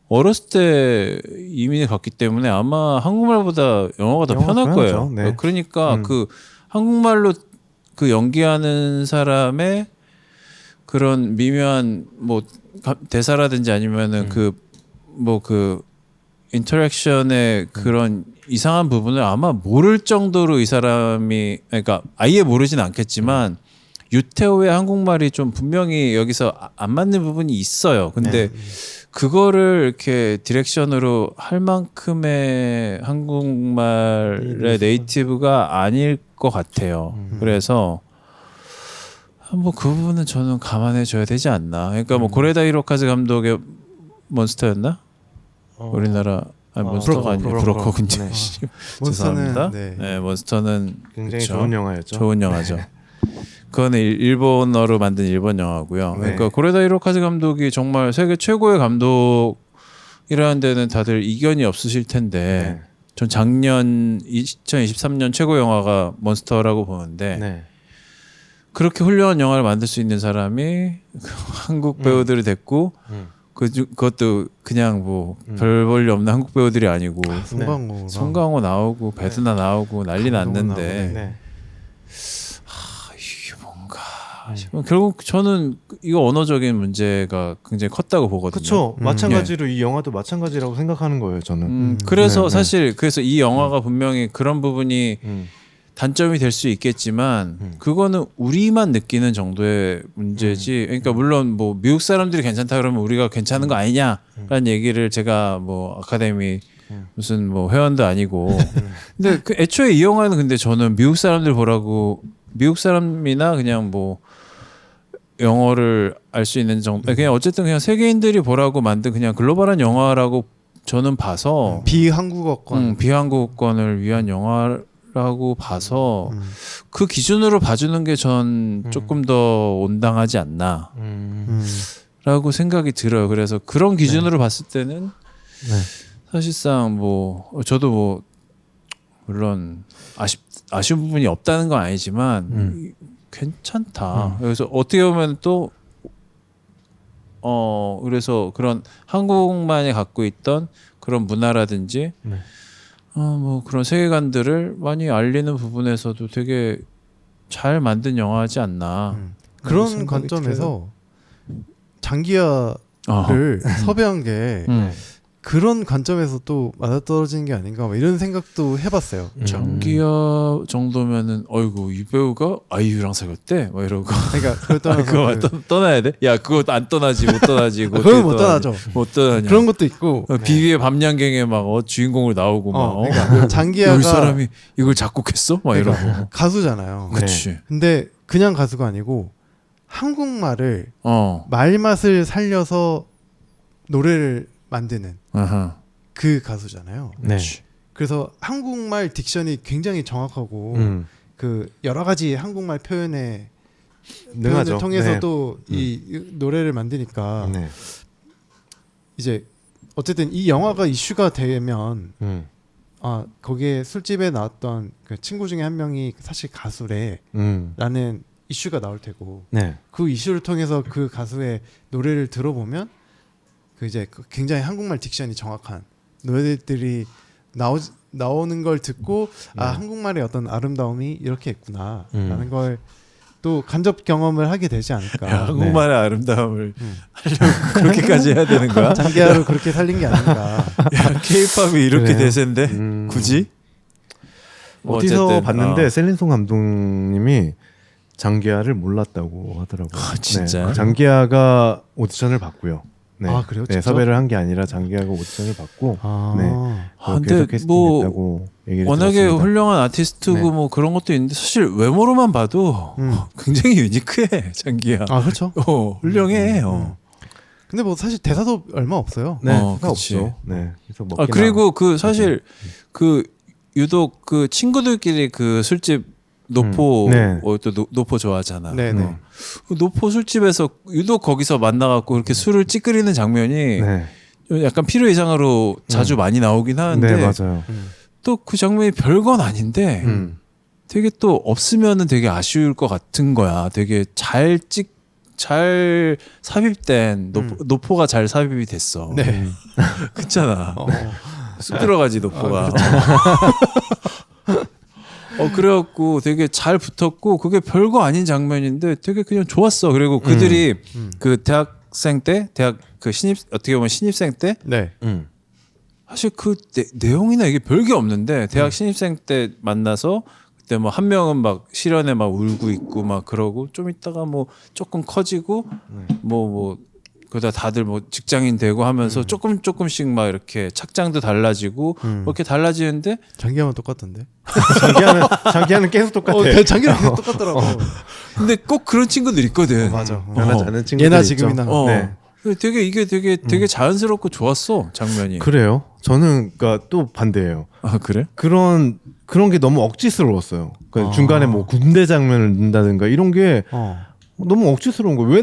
어렸을 때 이민을 갔기 때문에 아마 한국말보다 영어가 더 편할 거예요. 네. 그러니까 그 한국말로 그 연기하는 사람의 그런 미묘한 뭐 대사라든지 아니면은 그 인터랙션의 그런 이상한 부분을 아마 모를 정도로 이 사람이 그러니까 아예 모르진 않겠지만 유태호의 한국말이 좀 분명히 여기서 안 맞는 부분이 있어요. 근데 그거를 이렇게 디렉션으로 할 만큼의 한국말의 네이티브가 아닐 것 같아요. 그래서 뭐 그 부분은 저는 감안해 줘야 되지 않나. 그러니까 뭐 고레다 히로카즈 감독의 몬스터였나? 우리나라 몬스터가 아니고 브로커군요. 네. 죄송합니다. 네. 몬스터는 굉장히 그쵸? 좋은 영화였죠. 좋은 영화죠. 그거는 일본어로 만든 일본 영화고요. 네. 그러니까 고레다 히로카즈 감독이 정말 세계 최고의 감독이라는 데는 다들 이견이 없으실 텐데 네. 전 작년 2023년 최고 영화가 몬스터라고 보는데 네. 그렇게 훌륭한 영화를 만들 수 있는 사람이 한국 배우들을 데리고 그것도 그냥 뭐 별 볼일 없는 한국 배우들이 아니고 송강호 나오고 배두나 나오고 난리 났는데 네. 이게 뭔가 결국 저는 이거 언어적인 문제가 굉장히 컸다고 보거든요. 그렇죠. 마찬가지로 이 영화도 마찬가지라고 생각하는 거예요. 저는. 그래서 네, 사실 그래서 이 영화가 분명히 그런 부분이 단점이 될 수 있겠지만 그거는 우리만 느끼는 정도의 문제지. 그러니까 물론 뭐 미국 사람들이 괜찮다 그러면 우리가 괜찮은 거 아니냐라는 얘기를 제가 뭐 아카데미 무슨 뭐 회원도 아니고. 근데 그 애초에 이 영화는 근데 저는 미국 사람들 보라고 미국 사람이나 그냥 뭐 영어를 알 수 있는 정도. 그냥 어쨌든 그냥 세계인들이 보라고 만든 그냥 글로벌한 영화라고 저는 봐서 비한국어권 비한국어권을 위한 영화라고 봐서 그 기준으로 봐주는 게 전 조금 더 온당하지 않나라고 생각이 들어요. 그래서 그런 기준으로 봤을 때는 사실상 뭐 저도 뭐 물론 아쉬운 부분이 없다는 건 아니지만 괜찮다. 그래서 어떻게 보면 또 그래서 그런 한국만이 갖고 있던 그런 문화라든지 뭐 그런 세계관들을 많이 알리는 부분에서도 되게 잘 만든 영화지 않나. 그런 관점에서 장기하를 섭외한 게 그런 관점에서 또 맞아떨어지는 게 아닌가 뭐 이런 생각도 해봤어요. 장기야 정도면은 어이구 이 배우가 아이유랑 사귀었대 막 이러고 그러니까 그걸 떠나서 그거 떠나야 돼? 야 그거 안 떠나지 못 떠나지 그건 못 떠나죠. 못 떠나냐 그런 것도 있고 비비의 밤양갱에 막 주인공으로 나오고 막 그러니까 장기야가 이 사람이 이걸 작곡했어? 막 그러니까 이러고 가수잖아요. 그치 근데 그냥 가수가 아니고 한국말을 어 말맛을 살려서 노래를 만드는 아하 그 가수잖아요. 네. 그래서 한국말 딕션이 굉장히 정확하고 그 여러 가지 한국말 표현을 능하죠. 통해서 네. 또 이 노래를 만드니까 네. 이제 어쨌든 이 영화가 이슈가 되면 거기에 술집에 나왔던 그 친구 중에 한 명이 사실 가수래라는 이슈가 나올 테고 네. 그 이슈를 통해서 그 가수의 노래를 들어보면 그 이제 굉장히 한국말 딕션이 정확한 노래들이 나오는 걸 듣고 한국말의 어떤 아름다움이 이렇게 있구나라는 걸 또 간접 경험을 하게 되지 않을까. 야, 한국말의 아름다움을 하려면 그렇게까지 해야 되는 거야? 장기하로 그렇게 살린 게 아닌가. 야, K-팝이 이렇게 그래요. 대세인데 굳이? 뭐 어디서 어쨌든, 봤는데 셀린송 감독님이 장기하를 몰랐다고 하더라고요. 진짜요? 네. 장기하가 오디션을 봤고요. 네. 아, 그래요? 네, 직접? 섭외를 한 게 아니라 장기하가 오디션을 받고 네. 근데 그래서 캐스팅됐다고 얘기를 워낙에 들었습니다. 훌륭한 아티스트고 네. 뭐 그런 것도 있는데 사실 외모로만 봐도 굉장히 유니크해 장기야. 아 그렇죠. 훌륭해. 근데 뭐 사실 대사도 얼마 없어요. 네, 생각 그치. 없죠. 네. 그래서 아 먹기나 그리고 그 사실 그 유독 그 친구들끼리 그 술집 노포 네. 또 노포 좋아하잖아. 네네. 그 노포 술집에서 유독 거기서 만나갖고 이렇게 술을 찌끄리는 장면이 네. 약간 필요 이상으로 자주 많이 나오긴 하는데 네, 맞아요. 또 그 장면이 별건 아닌데 되게 또 없으면은 되게 아쉬울 것 같은 거야. 되게 잘 삽입된 노포가 잘 삽입이 됐어. 네. 그렇잖아. 쑥 들어가지 노포가. 그래갖고 되게 잘 붙었고 그게 별거 아닌 장면인데 되게 그냥 좋았어. 그리고 그들이 그 대학생 때 대학 그 어떻게 보면 신입생 때 네. 사실 그 내용이나 이게 별게 없는데 대학 신입생 때 만나서 그때 뭐 한 명은 막 실연에 막 울고 있고 막 그러고 좀 있다가 뭐 조금 커지고 뭐 그러다 다들 뭐 직장인 되고 하면서 조금씩 막 이렇게 착장도 달라지고 이렇게 달라지는데 장기하면 똑같던데. 장기하는 계속 똑같아. 장기하면 계속 똑같더라고. 근데 꼭 그런 친구들 있거든. 맞아. 변하지 친구들 예나 있죠. 지금이나. 네. 이게 되게 자연스럽고 좋았어 장면이. 그래요? 저는 그러니까 또 반대예요. 아 그래? 그런 게 너무 억지스러웠어요. 그러니까 중간에 뭐 군대 장면을 넣는다든가 이런 게 너무 억지스러운 거예요. 왜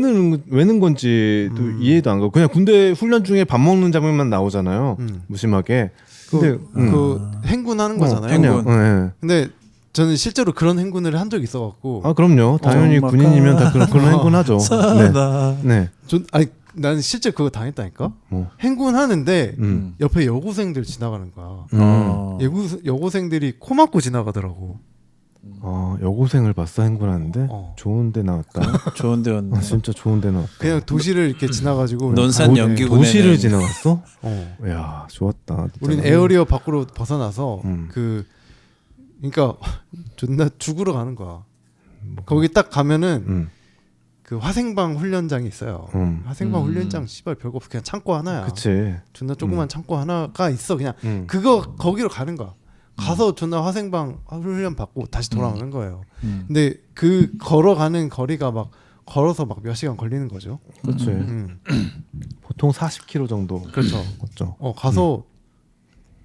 넣은 건지도 이해도 안 가고 그냥 군대 훈련 중에 밥 먹는 장면만 나오잖아요. 무심하게. 근데 그 행군하는 거잖아요. 행군. 네. 근데 저는 실제로 그런 행군을 한 적이 있어갖고. 아 그럼요. 당연히 군인이면 다 그런 행군하죠. 네. 아니 난 실제 그거 당했다니까. 뭐. 행군하는데 옆에 여고생들 지나가는 거야. 여고생들이 코 막고 지나가더라고. 여고생을 봤어 행군하는데 좋은데 나왔다. 좋은 데였네. 진짜 좋은데 나왔다. 그냥 도시를 이렇게 지나가지고 논산 연기군에는 도시를 지나갔어? 야 좋았다. 우린 에어리어 밖으로 벗어나서 그러니까 존나 죽으러 가는 거야. 거기 딱 가면은 그 화생방 훈련장이 있어요. 화생방 훈련장 씨발 별거 없어. 그냥 창고 하나야. 그치. 존나 조그만 창고 하나가 있어. 그냥 그거 거기로 가는 거야. 가서 존나 화생방 훈련 받고 다시 돌아오는 거예요. 근데 그 걸어가는 거리가 막 걸어서 막 몇 시간 걸리는 거죠. 그렇지. 보통 40km 정도. 그렇죠. 맞죠. 가서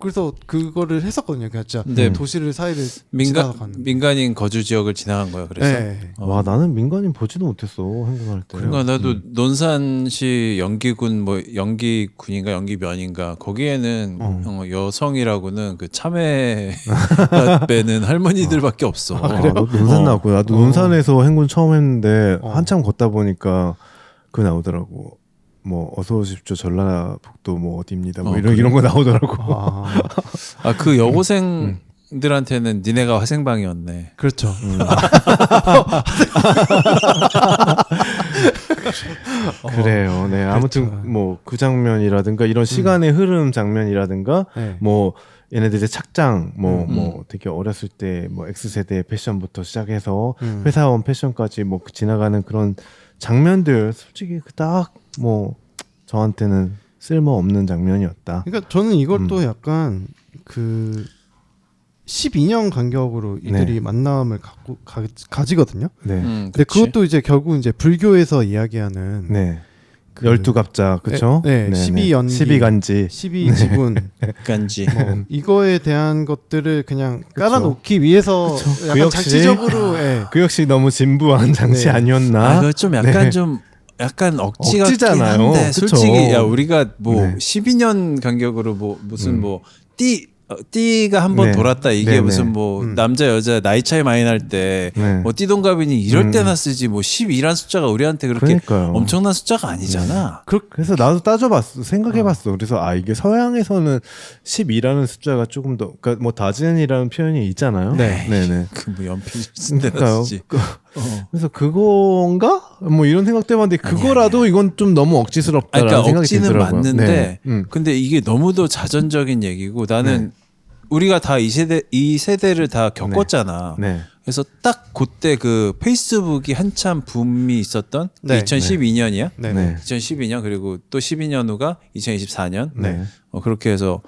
그래서 그거를 했었거든요. 그냥 진짜 네. 도시를 사이를 지나서 가는. 민간인 거주 지역을 지나간 거야. 그래서. 네. 와 나는 민간인 보지도 못했어 행군할 때. 그러니까 나도 논산시 연기군 뭐 연기군인가 연기면인가 거기에는 여성이라고는 그 참외 빼는 할머니들밖에 없어. 나도 논산 나왔고 나도 논산에서 행군 처음 했는데 한참 걷다 보니까 그 나오더라고. 뭐 어서 오십시오 전라북도 뭐 어디입니다. 뭐 이런 거 나오더라고. 그 여고생 여성들한테는 니네가 화생방이었네. 그렇죠. 그래요. 네. 아무튼 그렇죠. 뭐 그 장면이라든가 이런 시간의 흐름 장면이라든가 네. 뭐 얘네들의 착장 뭐 되게 어렸을 때 뭐 X세대 패션부터 시작해서 회사원 패션까지 뭐 지나가는 그런 장면들 솔직히 그닥 뭐 저한테는 쓸모없는 장면이었다. 그러니까 저는 이것도 약간 그 12년 간격으로 이들이 네. 만남을 가지거든요. 네. 근데 그치. 그것도 이제 결국 이제 불교에서 이야기하는 네. 그 12갑자 그쵸? 네, 12연기 12간지 12지분 간지. 뭐 이거에 대한 것들을 그냥 깔아놓기 위해서 그쵸. 약간 그 역시- 장치적으로 예. 그 역시 너무 진부한 장치 네. 아니었나? 아, 그거 좀 약간 네. 좀 약간 억지 같긴 억지잖아요. 한데 그쵸. 솔직히 야 우리가 뭐 네. 12년 간격으로 뭐 무슨 뭐 띠가 한 번 네. 돌았다 이게 네네. 무슨 뭐 남자 여자 나이 차이 많이 날 때 네. 뭐 띠동갑이니 이럴 때나 쓰지 뭐 12란 숫자가 우리한테 그렇게 그러니까요. 엄청난 숫자가 아니잖아. 그래서 나도 따져봤어. 생각해봤어. 그래서 이게 서양에서는 12라는 숫자가 조금 더 그러니까 뭐 다즌이라는 표현이 있잖아요. 네. 네네. 그 뭐 연필 쓴 데다 그러니까요. 쓰지. 그래서 그건가? 뭐 이런 생각도 해봤는데 그거라도 이건 좀 너무 억지스럽다라는 그러니까 생각이 억지는 들더라고요. 맞는데 네. 근데 이게 너무도 자전적인 얘기고 나는 우리가 다 이 세대를 다 겪었잖아. 네. 그래서 딱 그때 그 페이스북이 한참 붐이 있었던 네. 2012년이야. 네. 네. 2012년 그리고 또 12년 후가 2024년. 네. 그렇게 해서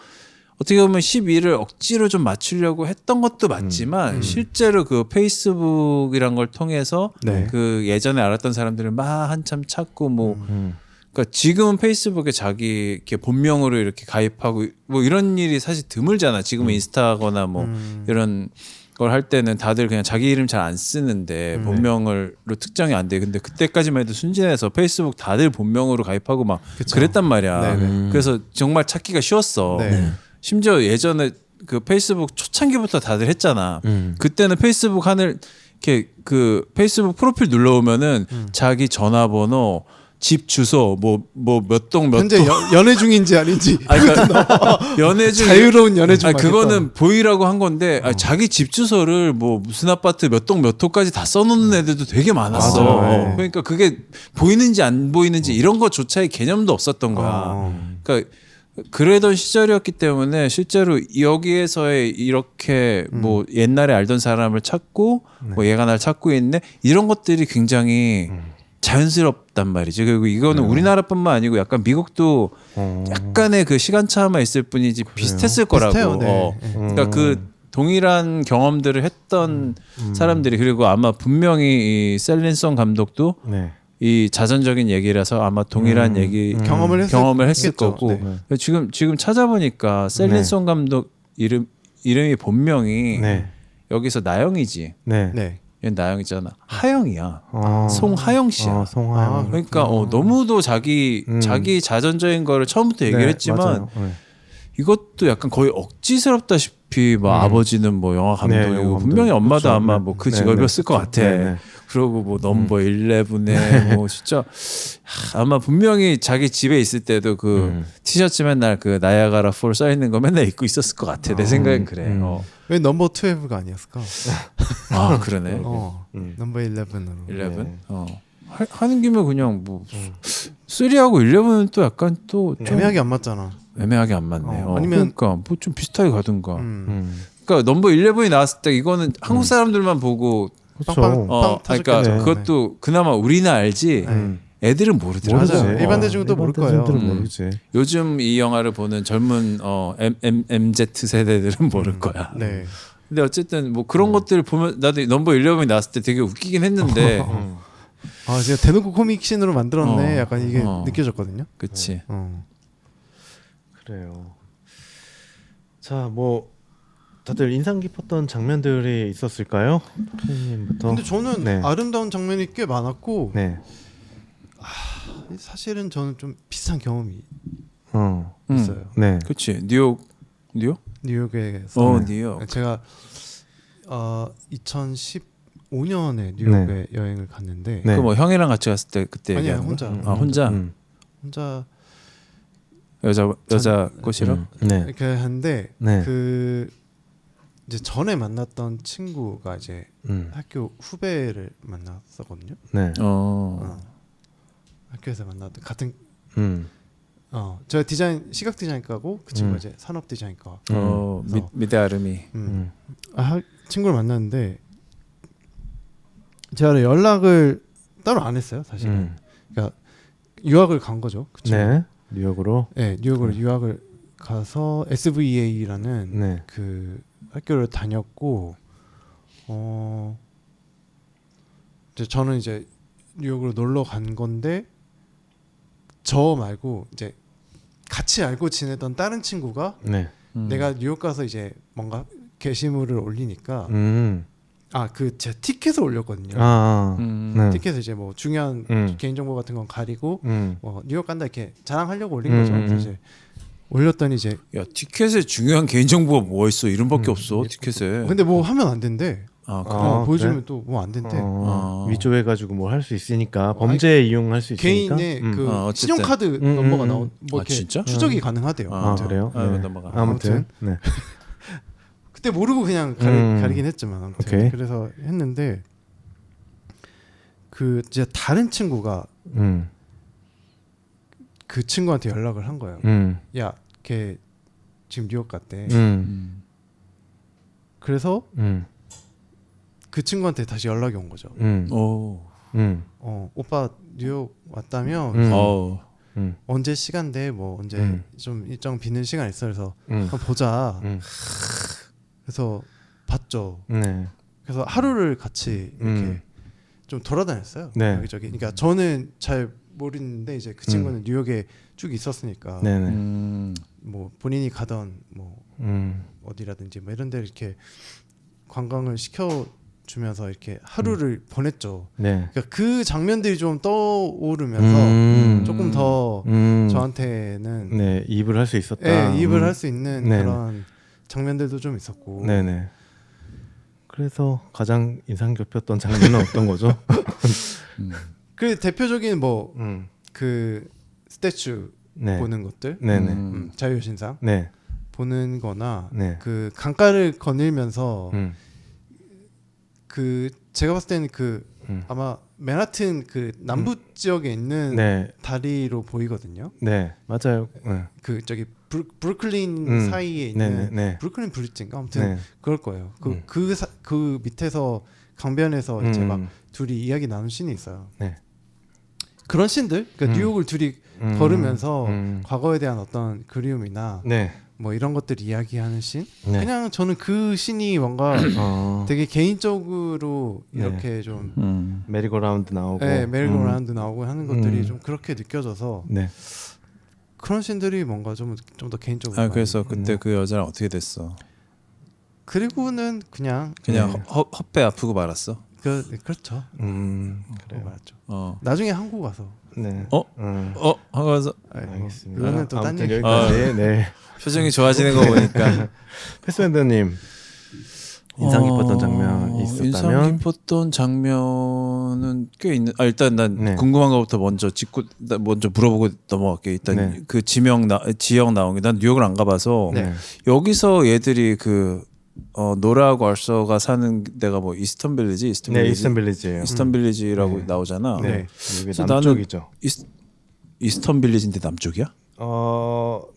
어떻게 보면 12를 억지로 좀 맞추려고 했던 것도 맞지만 실제로 그 페이스북이란 걸 통해서 네. 그 예전에 알았던 사람들을 막 한참 찾고 뭐 음. 그러니까 지금은 페이스북에 자기 이렇게 본명으로 이렇게 가입하고 뭐 이런 일이 사실 드물잖아. 지금은 인스타거나 뭐 이런 걸 할 때는 다들 그냥 자기 이름 잘 안 쓰는데 본명으로 특정이 안 돼. 근데 그때까지만 해도 순진해서 페이스북 다들 본명으로 가입하고 막 그쵸. 그랬단 말이야. 네네. 그래서 정말 찾기가 쉬웠어. 네. 심지어 예전에 그 페이스북 초창기부터 다들 했잖아. 그때는 페이스북 하늘 이렇게 그 페이스북 프로필 눌러오면은 자기 전화번호, 집 주소, 뭐 몇 동 몇 현재 동. 연애 중인지 아닌지 그러니까 연애 중 자유로운 연애 중 그거는 보이라고 한 건데 자기 집 주소를 뭐 무슨 아파트 몇 동 몇 호까지 다 써놓는 애들도 되게 많았어. 맞아요. 그러니까 그게 보이는지 안 보이는지 이런 것조차의 개념도 없었던 거야. 그러니까 그러던 시절이었기 때문에 실제로 여기에서의 이렇게 뭐 옛날에 알던 사람을 찾고 뭐 얘가 날 찾고 있네 이런 것들이 굉장히 자연스럽단 말이지. 그리고 이거는 우리나라뿐만 아니고 약간 미국도 약간의 그 시간차만 있을 뿐이지 비슷했을 거라고. 비슷해요, 네. 그러니까 그 동일한 경험들을 했던 사람들이 그리고 아마 분명히 이 셀린송 감독도 네. 이 자전적인 얘기라서 아마 동일한 얘기 경험을 했을 했겠죠. 거고 네. 지금 찾아보니까 셀린송 감독 이름이 본명이 네. 여기서 나영이지. 네. 네. 얘는 나영이잖아. 하영이야. 아. 송하영 씨야. 송하영. 그러니까 너무도 자기 자전적인 거를 처음부터 얘기를 네, 했지만 맞아요. 네. 이것도 약간 거의 억지스럽다시피 뭐 아버지는 뭐 영화 감독이고 영화 감독. 분명히 엄마도 그렇죠. 아마 뭐 그 네, 직업이었을 네, 것 그렇죠. 같아. 네, 네. 그러고 뭐 넘버 11에 뭐 진짜 아마 분명히 자기 집에 있을 때도 그 티셔츠 맨날 그 나야가라 폴 써 있는 거 맨날 입고 있었을 것 같아. 내 생각엔 그래. 왜 넘버 12가 아니었을까? 아 그러네. 넘버 11으로. 11. 네. 하는 김에 그냥 뭐 3하고 11은 또 약간 또 좀 애매하게 안 맞잖아. 애매하게 안 맞네. 아니면- 그러니까 뭐 좀 비슷하게 가든가. 그러니까 넘버 11이 나왔을 때 이거는 한국 사람들만 보고 그렇죠. 빵빵. 그러니까 터졌겠네. 그것도 그나마 우리는 알지. 애들은 모르더라고. 모르지. 맞아요. 일반 대중도 모를 거예요. 사람들은 모르지. 요즘 이 영화를 보는 젊은 MZ 세대들은 모를 거야. 네. 근데 어쨌든 뭐 그런 것들을 보면 나도 넘버 11이 나왔을 때 되게 웃기긴 했는데. 아, 진짜 대놓고 코믹신으로 만들었네. 어. 약간 이게 어. 느껴졌거든요. 그치. 그래요. 자, 뭐 다들 인상 깊었던 장면들이 있었을까요? 님부터. 근데 저는 네. 아름다운 장면이 꽤 많았고 네. 사실은 저는 좀 비슷한 경험이 음. 있어요. 네. 그치. 뉴욕? 뉴욕에서 뉴욕. 제가 2015년에 뉴욕에 여행을 갔는데 네. 그 뭐 형이랑 같이 갔을 때 그때 아니야, 얘기하는 혼자. 거야? 아 혼자. 혼자 여자 꽃이랑. 네. 이렇게 하는데 네. 그 이제 전에 만났던 친구가 이제 학교 후배를 만났었거든요. 네. 학교에서 만났던 같은 음. 제가 디자인 시각 디자인과고 그 친구가 이제 산업 디자인과. 미대 아름이. 친구를 만났는데 제가 연락을 따로 안 했어요, 사실은. 그러니까 유학을 간 거죠, 그 친구. 네. 뉴욕으로. 네, 뉴욕으로 유학을 가서 SVA라는 네. 그 학교를 다녔고, 이제 저는 이제 뉴욕으로 놀러 간 건데 저 말고 이제 같이 알고 지내던 다른 친구가 네. 내가 뉴욕 가서 이제 뭔가 게시물을 올리니까 그 제가 티켓을 올렸거든요. 네. 티켓을 이제 뭐 중요한 개인정보 같은 건 가리고 뉴욕 간다 이렇게 자랑하려고 올린 거죠. 그래서 이제 올렸더니 이제 야 티켓에 중요한 개인정보가 뭐 있어? 이름밖에 없어 티켓에. 근데 뭐 하면 안 된대. 보여주면 그래? 또 뭐 안 된대. 위조해가지고 뭐 할 수 있으니까 범죄에 이용할 수 있으니까. 개인의 그 어쨌든. 신용카드 넘버가 뭐 이렇게 진짜? 추적이 가능하대요. 그래요? 네. 넘어가. 아무튼. 네. 그때 모르고 그냥 가리긴 했지만 아무튼 오케이. 그래서 했는데 그 이제 다른 친구가 그 친구한테 연락을 한 거예요. 야, 걔 지금 뉴욕 갔대. 그래서 그 친구한테 다시 연락이 온 거죠. 오빠 뉴욕 왔다며. 언제 시간 돼? 뭐 언제 좀 일정 비는 시간 있어? 그래서 한번 보자. 그래서 봤죠. 네. 그래서 하루를 같이 이렇게 좀 돌아다녔어요. 네. 여기저기. 그러니까 저는 잘 모르는데 이제 그 친구는 뉴욕에 쭉 있었으니까. 네네. 뭐 본인이 가던 뭐 어디라든지 뭐 이런 데 이렇게 관광을 시켜 주면서 이렇게 하루를 보냈죠. 네. 그러니까 그 장면들이 좀 떠오르면서 조금 더 저한테는 네, 이입을 할 수 있었다. 이입을 할 수 있는 네네. 그런 장면들도 좀 있었고. 네네. 그래서 가장 인상 깊었던 장면은 어떤 거죠? 그 대표적인 뭐 그 스태츄 네. 보는 것들, 네네. 자유신상 네. 보는,거나 네. 그 강가를 거닐면서 그 제가 봤을 때는 그 아마 맨하튼 그 남부 지역에 있는 네. 다리로 보이거든요. 네. 맞아요. 네. 그 저기 브루클린 사이에 있는 네. 브루클린 브릿지인가 아무튼 네. 그럴 거예요. 그 밑에서 강변에서 이제 막 둘이 이야기 나눈 씬이 있어요. 네. 그런 씬들, 그러니까 뉴욕을 둘이 걸으면서 과거에 대한 어떤 그리움이나 네. 뭐 이런 것들 이야기하는 씬. 네. 그냥 저는 그 씬이 뭔가 되게 개인적으로 이렇게 좀 메리고라운드 나오고. 네, 메리고라운드 나오고 하는 것들이 좀 그렇게 느껴져서 네. 그런 씬들이 뭔가 좀 더 개인적으로. 그래서 그때 그 여자랑 어떻게 됐어? 그리고는 그냥 헛배 아프고 말았어. 그렇죠. 그래요. 맞죠. 나중에 한국 와서. 네. 하면서 알겠습니다. 그거는 또 딴 아무튼 얘기. 여기까지. 네. 표정이 좋아지는 거 보니까 패스밴더님 인상 깊었던 장면이 있었다면? 인상 깊었던 장면은 꽤 있는. 일단 난 궁금한 거부터 먼저 물어보고 넘어갈게. 일단 그 지역 나온 게 난 뉴욕을 안 가봐서 여기서 얘들이 그 노라하고 알서가 사는 데가 뭐 이스턴 빌리지? 네, 이스턴 빌리지예요. 이스턴 빌리지라고 나오잖아. 네. 이게 남쪽이죠. 이스턴 빌리지인데 남쪽이야?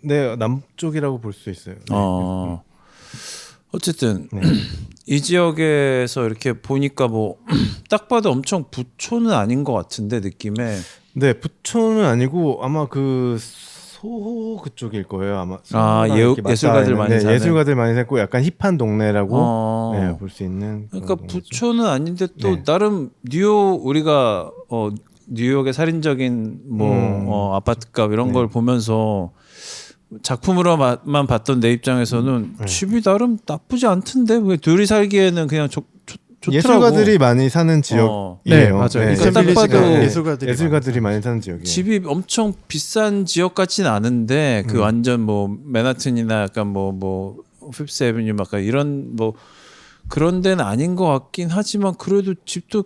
네, 남쪽이라고 볼 수 있어요. 네. 어쨌든 이 지역에서 이렇게 보니까 뭐 딱 봐도 엄청 부촌은 아닌 것 같은데 느낌에. 네, 부촌은 아니고 아마 그 소호 그쪽일 거예요. 아마. 예술가들 많이 사는. 예술가들 많이 살고 약간 힙한 동네라고 네, 볼 수 있는. 그러니까 부촌은 아닌데 또 나름 뉴욕 우리가 뉴욕의 살인적인 뭐 아파트값 이런 걸 보면서 작품으로만 봤던 내 입장에서는 집이 나름 나쁘지 않던데 왜 둘이 살기에는 그냥 좋더라고. 예술가들이 많이 사는 지역이에요. 네, 맞아요. 네. 딱 봐도 예술가들이 많이 사는 지역이에요. 집이 엄청 비싼 지역 같진 않은데 그 완전 뭐 맨하튼이나 약간 뭐 피프스 애비뉴 막 이런 뭐 그런 데는 아닌 것 같긴 하지만 그래도 집도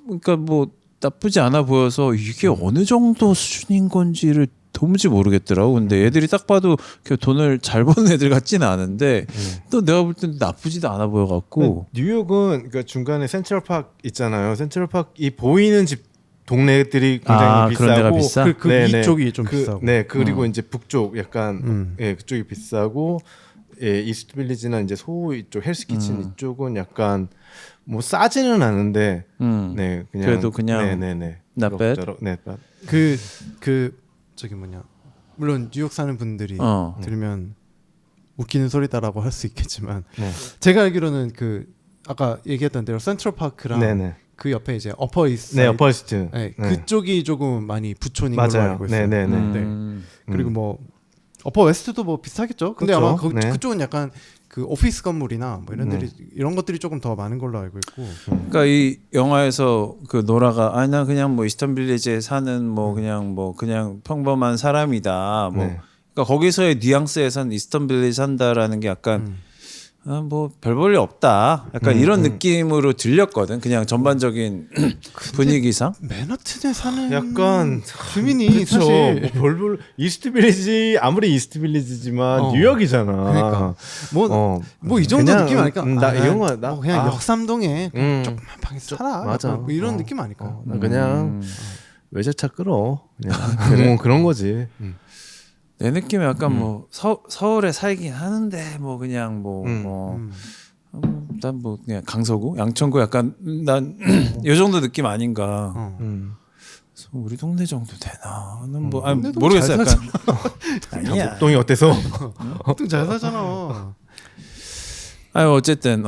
그러니까 뭐 나쁘지 않아 보여서 이게 어느 정도 수준인 건지를 도무지 모르겠더라고. 근데 애들이 딱 봐도 이렇게 돈을 잘 버는 애들 같지는 않은데 또 내가 볼 때는 나쁘지도 않아 보여갖고. 뉴욕은 그러니까 중간에 센트럴파크 있잖아요. 센트럴파크이 보이는 집 동네들이 굉장히 비싸고 그런 데가 비싸? 그 위쪽이 좀 비싸고. 네, 그리고 이제 북쪽 약간 예, 그쪽이 비싸고 예, 이스트 빌리지나 이제 소호 이쪽 헬스 키친 이쪽은 약간 뭐 싸지는 않은데 네, 그냥 그래도 그냥 네네네. not bad? 네, 그 저기 뭐냐 물론 뉴욕 사는 분들이 들으면 웃기는 소리다라고 할 수 있겠지만 네. 제가 알기로는 그 아까 얘기했던 대로 센트럴파크랑 네네. 그 옆에 이제 어퍼 이스트 네, 어퍼스트. 네, 네. 그쪽이 조금 많이 부촌인 걸로 맞아요. 알고 있어요. 네네네. 그리고 뭐 어퍼 웨스트도 뭐 비슷하겠죠. 근데 그쵸? 아마 네. 그쪽은 약간 그 오피스 건물이나 뭐 이런 것들이 조금 더 많은 걸로 알고 있고. 그러니까 이 영화에서 그 노라가 나 그냥 뭐 이스턴 빌리지에 사는 뭐 그냥 평범한 사람이다. 뭐 네. 그러니까 거기서의 뉘앙스에선 이스턴 빌리지 산다라는 게 약간 뭐 별 볼 일 없다. 약간 이런 느낌으로 들렸거든. 그냥 전반적인 분위기상. 맨하튼에 사는 약간 주민이 그쵸. 사실 뭐 별별 이스트 빌리지 아무리 이스트 빌리지지만 뉴욕이잖아. 그러니까 뭐 이 정도 그냥, 느낌 아닐까? 나 난 이런 거 나 뭐 그냥 역삼동에 조그만 방에서 살아. 맞아. 뭐 이런 느낌 아닐까? 나 그냥 외제차 끌어. 그냥 그런 거지. 내 느낌에 약간 뭐 서울에 살긴 하는데 뭐 그냥 난 뭐 그냥 강서구, 양천구 약간 난 이 정도 느낌 아닌가. 그래서 우리 동네 정도 되나? 뭐 아니, 동네도 모르겠어. 잘 약간 아니야. 복동이 어때서? 보통 잘 살잖아. 아유 어쨌든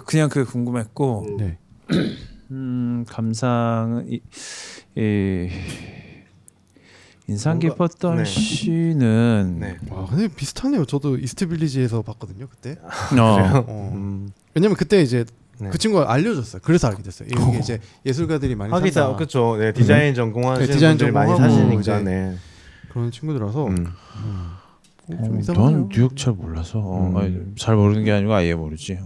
그냥 그 궁금했고. 네. 감상은 인상 뭔가- 깊었던 네. 씬은 네. 와, 근데 비슷하네요. 저도 이스트 빌리지에서 봤거든요, 그때. 왜냐면 그때 이제 네. 그 친구가 알려줬어요. 그래서 알게 됐어요. 이게 이제 예술가들이 많이 하기사 산다. 그렇죠. 네, 디자인 전공하시는 네, 디자인 분들이 많이 전공하고 사시니까. 이제 네. 그런 친구들라서 좀 난 이상하네요. 뉴욕 잘 몰라서 아니, 잘 모르는 게 아니고 아예 모르지.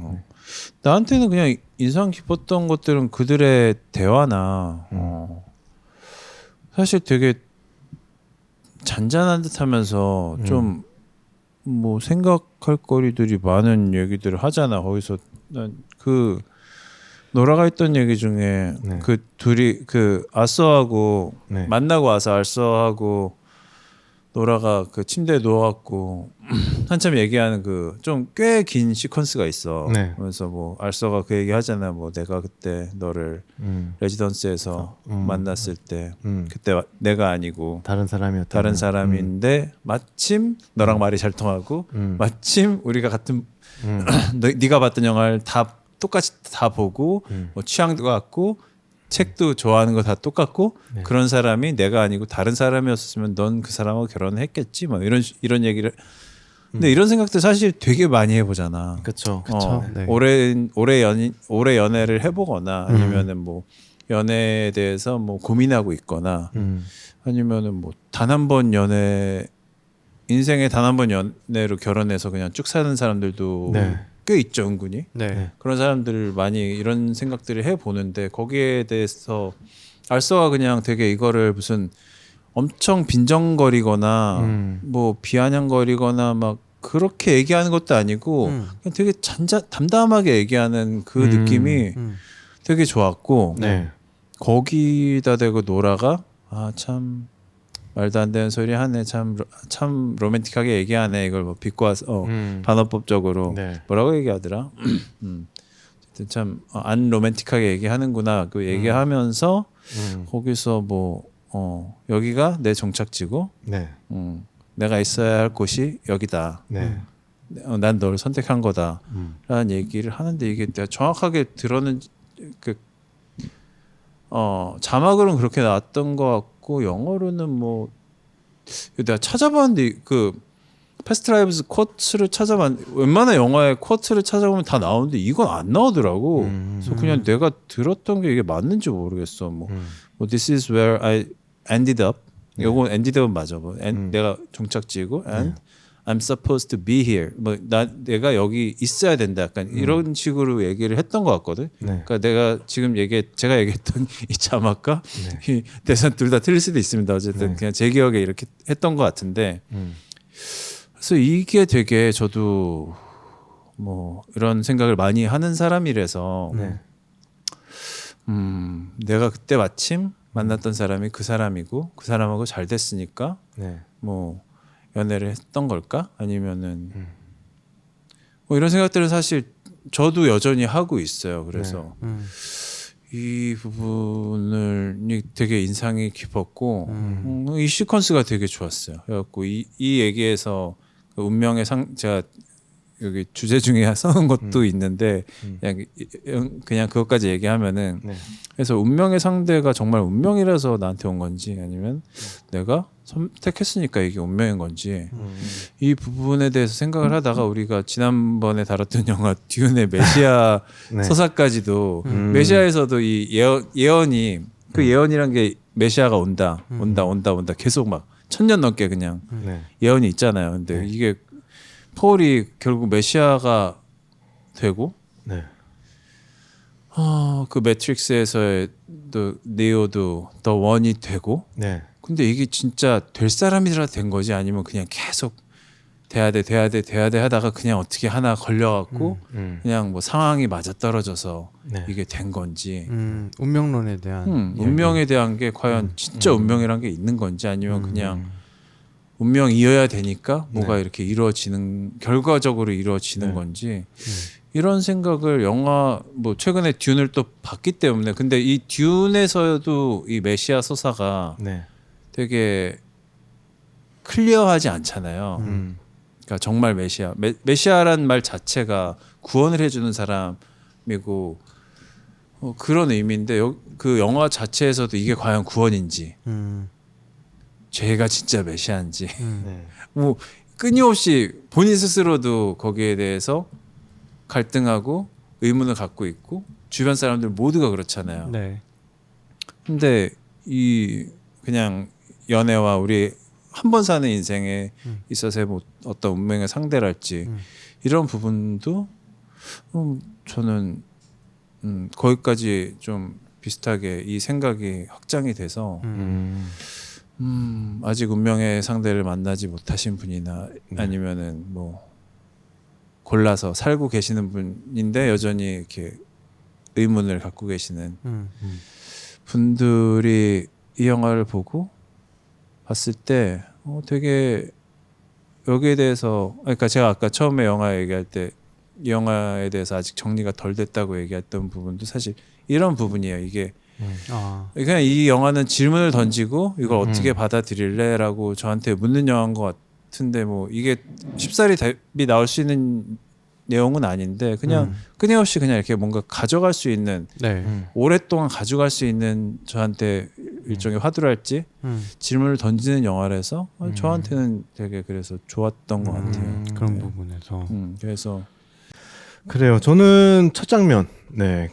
나한테는 그냥 인상 깊었던 것들은 그들의 대화나 사실 되게 잔잔한 듯하면서 좀 뭐 생각할 거리들이 많은 얘기들을 하잖아. 거기서 난 그 노라가 했던 얘기 중에 네. 그 둘이 그 아서하고 네. 만나고 와서 알서하고 노라가 그 침대에 누워갖고 한참 얘기하는 그 좀 꽤 긴 시퀀스가 있어. 네. 그래서 뭐 알서가 그 얘기 하잖아. 뭐 내가 그때 너를 레지던스에서 만났을 때 그때 내가 아니고 다른 사람이었다. 다른 사람인데 마침 너랑 말이 잘 통하고 마침 우리가 같은 네가 봤던 영화를 다 똑같이 다 보고 뭐 취향도 같고 책도 좋아하는 거 다 똑같고 그런 사람이 내가 아니고 다른 사람이었으면 넌 그 사람하고 결혼했겠지 뭐 이런 얘기를 근데 이런 생각들 사실 되게 많이 해보잖아. 그렇죠. 네. 오래 연애를 해보거나 아니면은 뭐 연애에 대해서 뭐 고민하고 있거나 아니면은 뭐 단 한 번 인생에 단 한 번 연애로 결혼해서 그냥 쭉 사는 사람들도 네. 꽤 있죠, 은근히. 네. 그런 사람들 많이 이런 생각들을 해보는데 거기에 대해서 알서가 그냥 되게 이거를 무슨 엄청 빈정거리거나 뭐 비아냥거리거나 막 그렇게 얘기하는 것도 아니고 그냥 되게 담담하게 얘기하는 그 느낌이 되게 좋았고 네. 거기다 대고 노라가 참 말도 안 되는 소리 하네 참 로맨틱하게 얘기하네 이걸 뭐 비꼬 와서 반어법적으로 네. 뭐라고 얘기하더라 어쨌든 참 안 로맨틱하게 얘기하는구나 그 얘기하면서 거기서 뭐 여기가 내 정착지고 네. 내가 있어야 할 곳이 여기다 네. 난 너를 선택한 거다라는 얘기를 하는데 이게 내가 정확하게 들었는 그 자막으로는 그렇게 나왔던 것 같고 영어로는 뭐 내가 찾아봤는데 그 패스트라이브스 쿼트를 찾아봤는데 웬만한 영화의 쿼트를 찾아보면 다 나오는데 이건 안 나오더라고. 그래서 그냥 내가 들었던 게 이게 맞는지 모르겠어. 뭐 This is where I ended up. 요건 ended up 맞아. 내가 종착지고 and I'm supposed to be here. 뭐 내가 여기 있어야 된다. 약간 이런 식으로 얘기를 했던 것 같거든. 그러니까 제가 얘기했던 이 자막과 이 대사 둘 다 틀릴 수도 있습니다. 어쨌든 그냥 제 기억에 이렇게 했던 것 같은데. 그래서 이게 되게 저도 뭐 이런 생각을 많이 하는 사람이라서 내가 그때 마침 만났던 사람이 그 사람이고 그 사람하고 잘 됐으니까 뭐 연애를 했던 걸까? 아니면은 뭐 이런 생각들은 사실 저도 여전히 하고 있어요. 그래서 이 부분을 되게 인상이 깊었고 이 시퀀스가 되게 좋았어요. 그래갖고 이 얘기에서 그 운명의 제가 여기 주제 중에 써놓은 것도 있는데 그냥 그것까지 얘기하면은 그래서 운명의 상대가 정말 운명이라서 나한테 온 건지 아니면 내가 선택했으니까 이게 운명인 건지 이 부분에 대해서 생각을 하다가 우리가 지난번에 다뤘던 영화 듀운의 메시아 서사까지도 메시아에서도 이 예언이 그 예언이란 게 메시아가 온다 계속 막 1000년 넘게 그냥 예언이 있잖아요. 근데 이게 폴이 결국 메시아가 되고 그 매트릭스에서의 또 네오도 더 원이 되고 근데 이게 진짜 될 사람이라 된 거지 아니면 그냥 계속 돼야 돼 하다가 그냥 어떻게 하나 걸려갖고 그냥 뭐 상황이 맞아떨어져서 이게 된 건지 운명론에 대한 운명에 대한 게 과연 진짜 운명이란 게 있는 건지 아니면 그냥 운명이어야 되니까 뭐가 이렇게 결과적으로 이루어지는 건지 이런 생각을 영화 뭐 최근에 듀운을 또 봤기 때문에 근데 이 듀운에서도 이 메시아 서사가 되게 클리어하지 않잖아요. 그러니까 정말 메시아란 말 자체가 구원을 해주는 사람이고 그런 의미인데 그 영화 자체에서도 이게 과연 구원인지 죄가 진짜 메시아인지 뭐 끊임없이 본인 스스로도 거기에 대해서 갈등하고 의문을 갖고 있고 주변 사람들 모두가 그렇잖아요. 근데 이 그냥 연애와 우리 한 번 사는 인생에 있어서의 뭐 어떤 운명의 상대랄지 이런 부분도 저는 거기까지 좀 비슷하게 이 생각이 확장이 돼서 아직 운명의 상대를 만나지 못하신 분이나 아니면은 뭐 골라서 살고 계시는 분인데 여전히 이렇게 의문을 갖고 계시는 분들이 이 영화를 보고 봤을 때 되게 여기에 대해서 그러니까 제가 아까 처음에 영화 얘기할 때 이 영화에 대해서 아직 정리가 덜 됐다고 얘기했던 부분도 사실 이런 부분이에요. 이게 그냥 이 영화는 질문을 던지고 이걸 어떻게 받아들일래라고 저한테 묻는 영화인 것 같은데 뭐 이게 쉽사리 답이 나올 수 있는 내용은 아닌데 그냥 끊임없이 그냥 이렇게 뭔가 가져갈 수 있는 오랫동안 가져갈 수 있는 저한테 일종의 화두랄지 질문을 던지는 영화라서 저한테는 되게 그래서 좋았던 것 같아요. 그런 부분에서 그래서 그래요. 저는 첫 장면,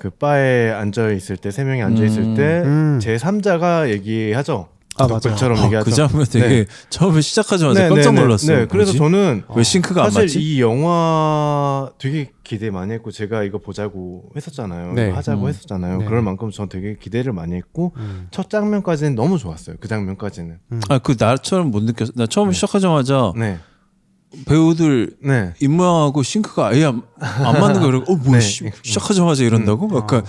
그 바에 앉아 있을 때 세 명이 앉아 있을 때 제 3자가 얘기하죠. 독백처럼 얘기하죠. 그 장면 되게 처음에 시작하자마자 깜짝 놀랐어요. 그래서 저는 왜 싱크가 안 사실 맞지? 이 영화 되게 기대 많이 했고 제가 이거 보자고 했었잖아요. 이거 하자고 했었잖아요. 그럴 만큼 전 되게 기대를 많이 했고 첫 장면까지는 너무 좋았어요. 그 장면까지는. 그 나처럼 못 느꼈어. 나 처음 시작하자마자 배우들 입모양하고 싱크가 아예 안 맞는 거예요. 뭐야 시작하자마자 이런다고? 약간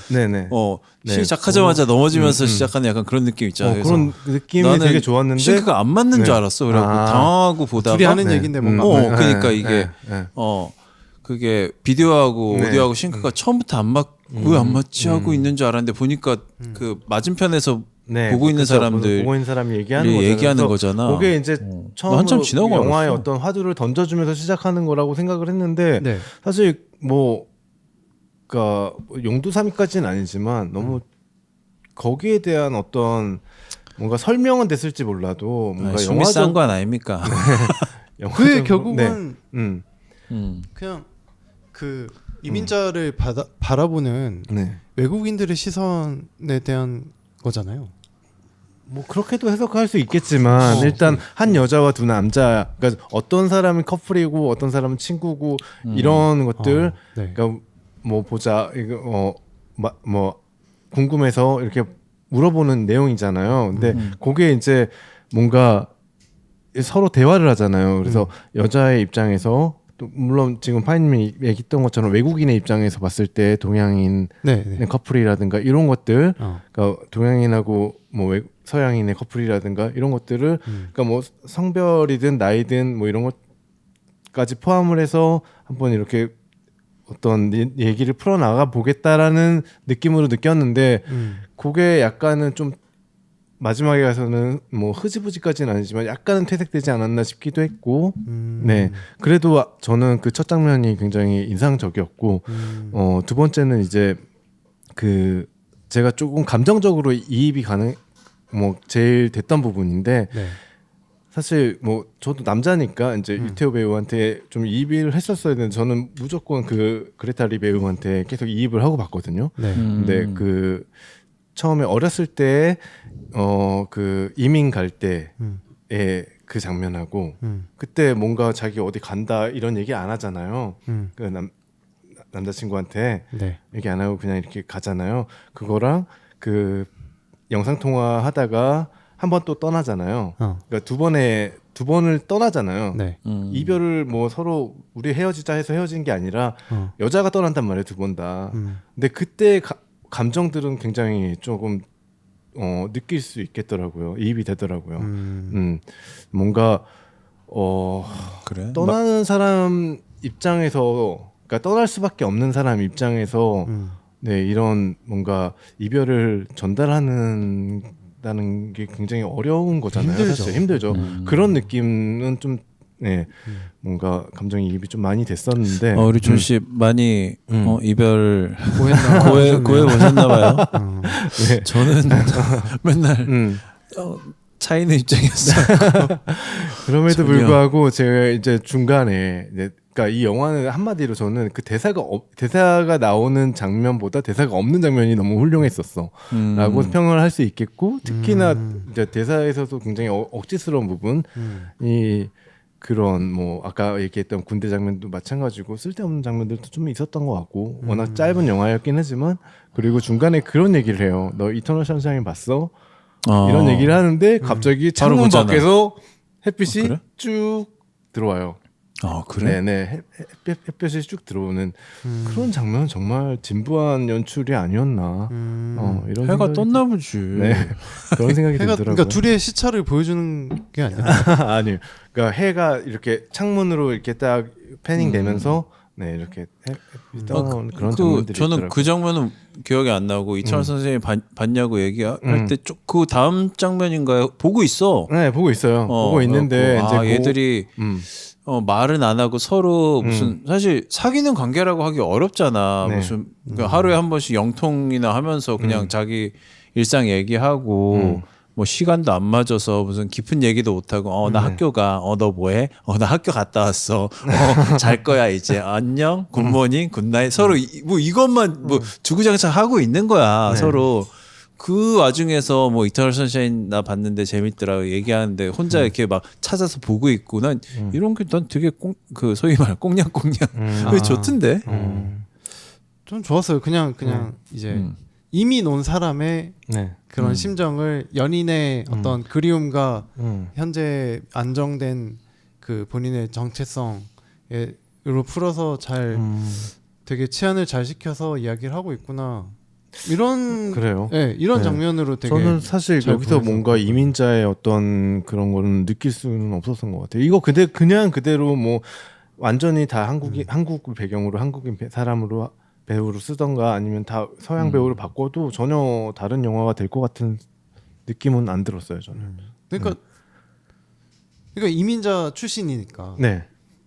시작하자마자 넘어지면서 시작하는 약간 그런 느낌 있잖아요. 그런 느낌이 되게 좋았는데 싱크가 안 맞는 줄 알았어. 그래갖고 당황하고 보다가 둘이 하는 얘기인데 뭔가 그러니까 이게 그게 비디오하고 오디오하고 싱크가 처음부터 왜 안 맞지 하고 있는 줄 알았는데 보니까 그 맞은편에서 보고 있는 사람들 보고 있는 사람이 얘기하는 거잖아. 그게 이제 처음으로 한참 지나고 영화의 알았어. 어떤 화두를 던져주면서 시작하는 거라고 생각을 했는데 사실 뭐 그러니까 용두삼이까지는 아니지만 너무 거기에 대한 어떤 뭔가 설명은 됐을지 몰라도 뭔가 영화적 건 아닙니까? 그 결국은 그냥 그 이민자를 바라보는 외국인들의 시선에 대한 거잖아요. 뭐 그렇게도 해석할 수 있겠지만 일단 한 여자와 두 남자, 그러니까 어떤 사람은 커플이고 어떤 사람은 친구고 이런 것들, 네. 그러니까 뭐 보자 이거 뭐 궁금해서 이렇게 물어보는 내용이잖아요. 근데 그게 이제 뭔가 서로 대화를 하잖아요. 그래서 여자의 입장에서 또 물론 지금 파이님이 얘기했던 것처럼 외국인의 입장에서 봤을 때 동양인 네, 네. 커플이라든가 이런 것들, 어. 그러니까 동양인하고 뭐 서양인의 커플이라든가 이런 것들을, 그러니까 뭐 성별이든 나이든 뭐 이런 것까지 포함을 해서 한번 이렇게 어떤 얘기를 풀어나가 보겠다라는 느낌으로 느꼈는데 그게 약간은 좀 마지막에 가서는 뭐 흐지부지까지는 아니지만 약간은 퇴색되지 않았나 싶기도 했고, 네, 그래도 저는 그 첫 장면이 굉장히 인상적이었고, 두 번째는 이제 그 제가 조금 감정적으로 이입이 가능, 뭐 제일 됐던 부분인데, 네. 사실 뭐 저도 남자니까 이제 유태호 배우한테 좀 이입을 했었어야 되는데 저는 무조건 그 그레타 리 배우한테 계속 이입을 하고 봤거든요. 네. 근데 그 처음에 어렸을 때 그 이민 갈 때의 그 장면하고 그때 뭔가 자기 어디 간다 이런 얘기 안 하잖아요. 그 남자친구한테 네. 얘기 안 하고 그냥 이렇게 가잖아요. 그거랑 그 영상 통화 하다가 한 번 또 떠나잖아요. 그러니까 두 번을 떠나잖아요. 네. 이별을 뭐 서로 우리 헤어지자 해서 헤어진 게 아니라 여자가 떠난단 말이에요, 두 번 다. 근데 그때 감정들은 굉장히 조금 느낄 수 있겠더라고요. 이입이 되더라고요. 뭔가 그래? 떠나는 사람 입장에서, 그러니까 떠날 수밖에 없는 사람 입장에서 네, 이런 뭔가 이별을 전달하는 게 굉장히 어려운 거잖아요. 힘들죠. 사실 힘들죠. 그런 느낌은 좀 네, 뭔가 감정이입이 좀 많이 됐었는데 우리 존 씨 많이 이별 고했나 고해 보셨나 봐요. 네. 저는 맨날 차이는 입장이었어요. 그럼에도 전혀. 불구하고 제가 이제 중간에 그러니까 이 영화는 한마디로 저는 그 대사가 나오는 장면보다 대사가 없는 장면이 너무 훌륭했었어라고 평을 할 수 있겠고, 특히나 이제 대사에서도 굉장히 억지스러운 부분이 그런 뭐 아까 얘기했던 군대 장면도 마찬가지고 쓸데없는 장면들도 좀 있었던 것 같고, 워낙 짧은 영화였긴 하지만, 그리고 중간에 그런 얘기를 해요. 너 이터널 선샤인 봤어? 이런 얘기를 하는데 갑자기 바로 창문 보잖아. 밖에서 햇빛이 그래? 쭉 들어와요. 그래? 네네, 햇볕이 쭉 들어오는 그런 장면은 정말 진부한 연출이 아니었나. 이런 해가 생각이 떴나 보지. 네, 그런 생각이 해가, 들더라고요. 그러니까 둘의 시차를 보여주는 게 아니야. 아니요, 그러니까 해가 이렇게 창문으로 이렇게 딱 패닝되면서 네 이렇게 햇빛이 떠나오는 그런 장면들이 저는 있더라고요. 그 장면은 기억이 안 나고 이철 선생님이 봤냐고 얘기할 때 그 다음 장면인가요? 보고 있어. 네, 보고 있어요. 보고 있는데 그래갖고, 이제 얘들이 말은 안 하고 서로 무슨 사실 사귀는 관계라고 하기 어렵잖아. 네. 무슨 그러니까 하루에 한 번씩 영통이나 하면서 그냥 자기 일상 얘기하고 뭐 시간도 안 맞아서 무슨 깊은 얘기도 못 하고 나 학교 가. 너 뭐해? 나 학교 갔다 왔어. 잘 거야 이제. 안녕. 굿모닝. 굿나잇. 서로 뭐 이것만 뭐 주구장창 하고 있는 거야. 네. 서로. 그 와중에서 뭐 이터널 선샤인 나 봤는데 재밌더라고 얘기하는데 혼자 이렇게 막 찾아서 보고 있고 난 이런 게 난 되게 그 소위 말 꽁냥꽁냥 좋던데. 좀 좋았어요. 그냥 이제 이미 논 사람의 네. 그런 심정을 연인의 어떤 그리움과 현재 안정된 그 본인의 정체성으로 풀어서 잘 되게 치환을 잘 시켜서 이야기를 하고 있구나. 이런 그래요. 네, 이런 네. 장면으로 되게 저는 사실 잘 여기서 보여서. 뭔가 이민자의 어떤 그런 거는 느낄 수는 없었던 것 같아요. 이거 그냥 그대로 뭐 완전히 다 한국을 배경으로 한국인 사람으로 배우로 쓰던가 아니면 다 서양 배우로 바꿔도 전혀 다른 영화가 될 것 같은 느낌은 안 들었어요. 저는. 그러니까 이민자 출신이니까 네.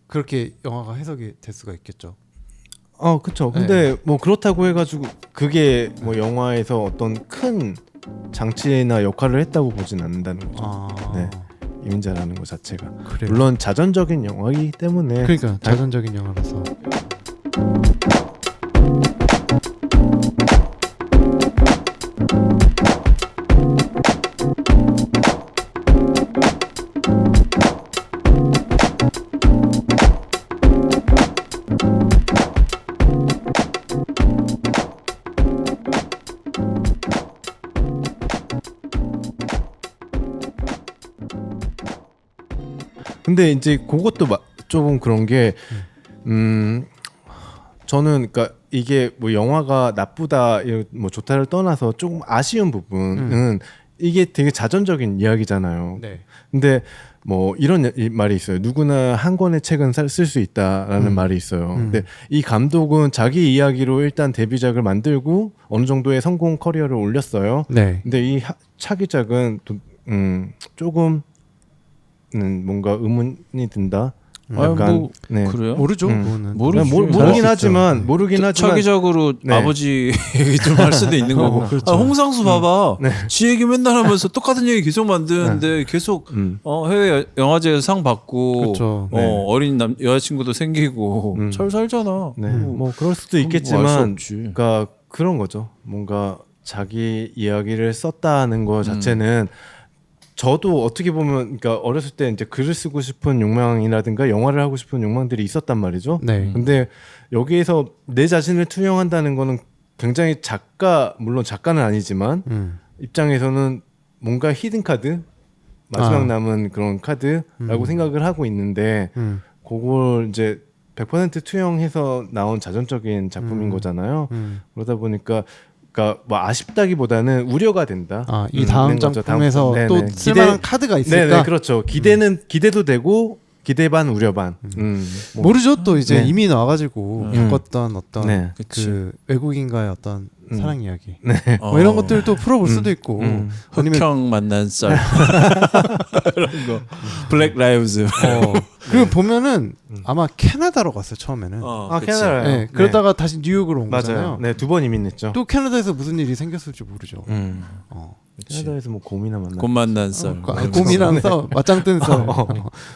그렇게 영화가 해석이 될 수가 있겠죠. 그렇죠. 근데 뭐 그렇다고 해가지고 그게 뭐 영화에서 어떤 큰 장치나 역할을 했다고 보진 않는다는 거죠. 네. 이민자라는 것 자체가 그래요. 물론 자전적인 영화이기 때문에 그러니까 자전적인 영화라서. 근데 이제 그것도 조금 그런 게 저는 그러니까 이게 뭐 영화가 나쁘다 뭐 좋다를 떠나서 조금 아쉬운 부분은 이게 되게 자전적인 이야기잖아요. 네. 근데 뭐 이런 말이 있어요. 누구나 한 권의 책은 쓸 수 있다라는 말이 있어요. 근데 이 감독은 자기 이야기로 일단 데뷔작을 만들고 어느 정도의 성공 커리어를 올렸어요. 네. 근데 이 차기작은 조금 뭔가 의문이 든다. 약간 뭐 네. 그래요? 모르죠. 그거는. 모르지. 모르긴 잘할 수 하지만 모르긴 하지만 차기적으로 네. 아버지 얘기 좀 할 수도 있는 거고. 그렇죠. 아, 홍상수 봐봐. 지 얘기 맨날 하면서 똑같은 얘기 계속 만드는데 계속 해외 영화제에서 상 받고 그렇죠. 어린 여자친구도 생기고 잘 살잖아. 네. 뭐 그럴 수도 알수 있겠지만 없지. 그러니까 그런 거죠. 뭔가 자기 이야기를 썼다는 거 자체는 저도 어떻게 보면 그러니까 어렸을 때 이제 글을 쓰고 싶은 욕망이라든가 영화를 하고 싶은 욕망들이 있었단 말이죠. 네. 근데 여기에서 내 자신을 투영한다는 거는 굉장히 물론 작가는 아니지만 입장에서는 뭔가 히든 카드 마지막 남은 그런 카드라고 생각을 하고 있는데 그걸 이제 100% 투영해서 나온 자전적인 작품인 거잖아요. 그러다 보니까 그러니까 뭐 아쉽다기보다는 우려가 된다. 이 다음 거죠. 작품에서 네네. 또 쓸만한 카드가 있을까? 네네, 그렇죠. 기대도 되고 기대 반 우려 반. 뭐, 모르죠. 또 이제 네. 이미 나와가지고 겪었던 어떤 네. 그 외국인과의 어떤 사랑 이야기, 어. 뭐 이런 것들도 풀어볼 수도 있고, 아니면 흑형 만난 썰 이런 거. 블랙 라이브즈. 그리고 보면은 아마 캐나다로 갔어요 처음에는. 그치. 캐나다요. 네, 그러다가 다시 뉴욕으로 온 맞아요. 거잖아요. 네, 2번 이민 냈죠. 또 캐나다에서 무슨 일이 생겼을지 모르죠. 캐나다에서 뭐 곰이나 만나. 곰 만난 썰. 고민하면서 맞짱 뜬 썰,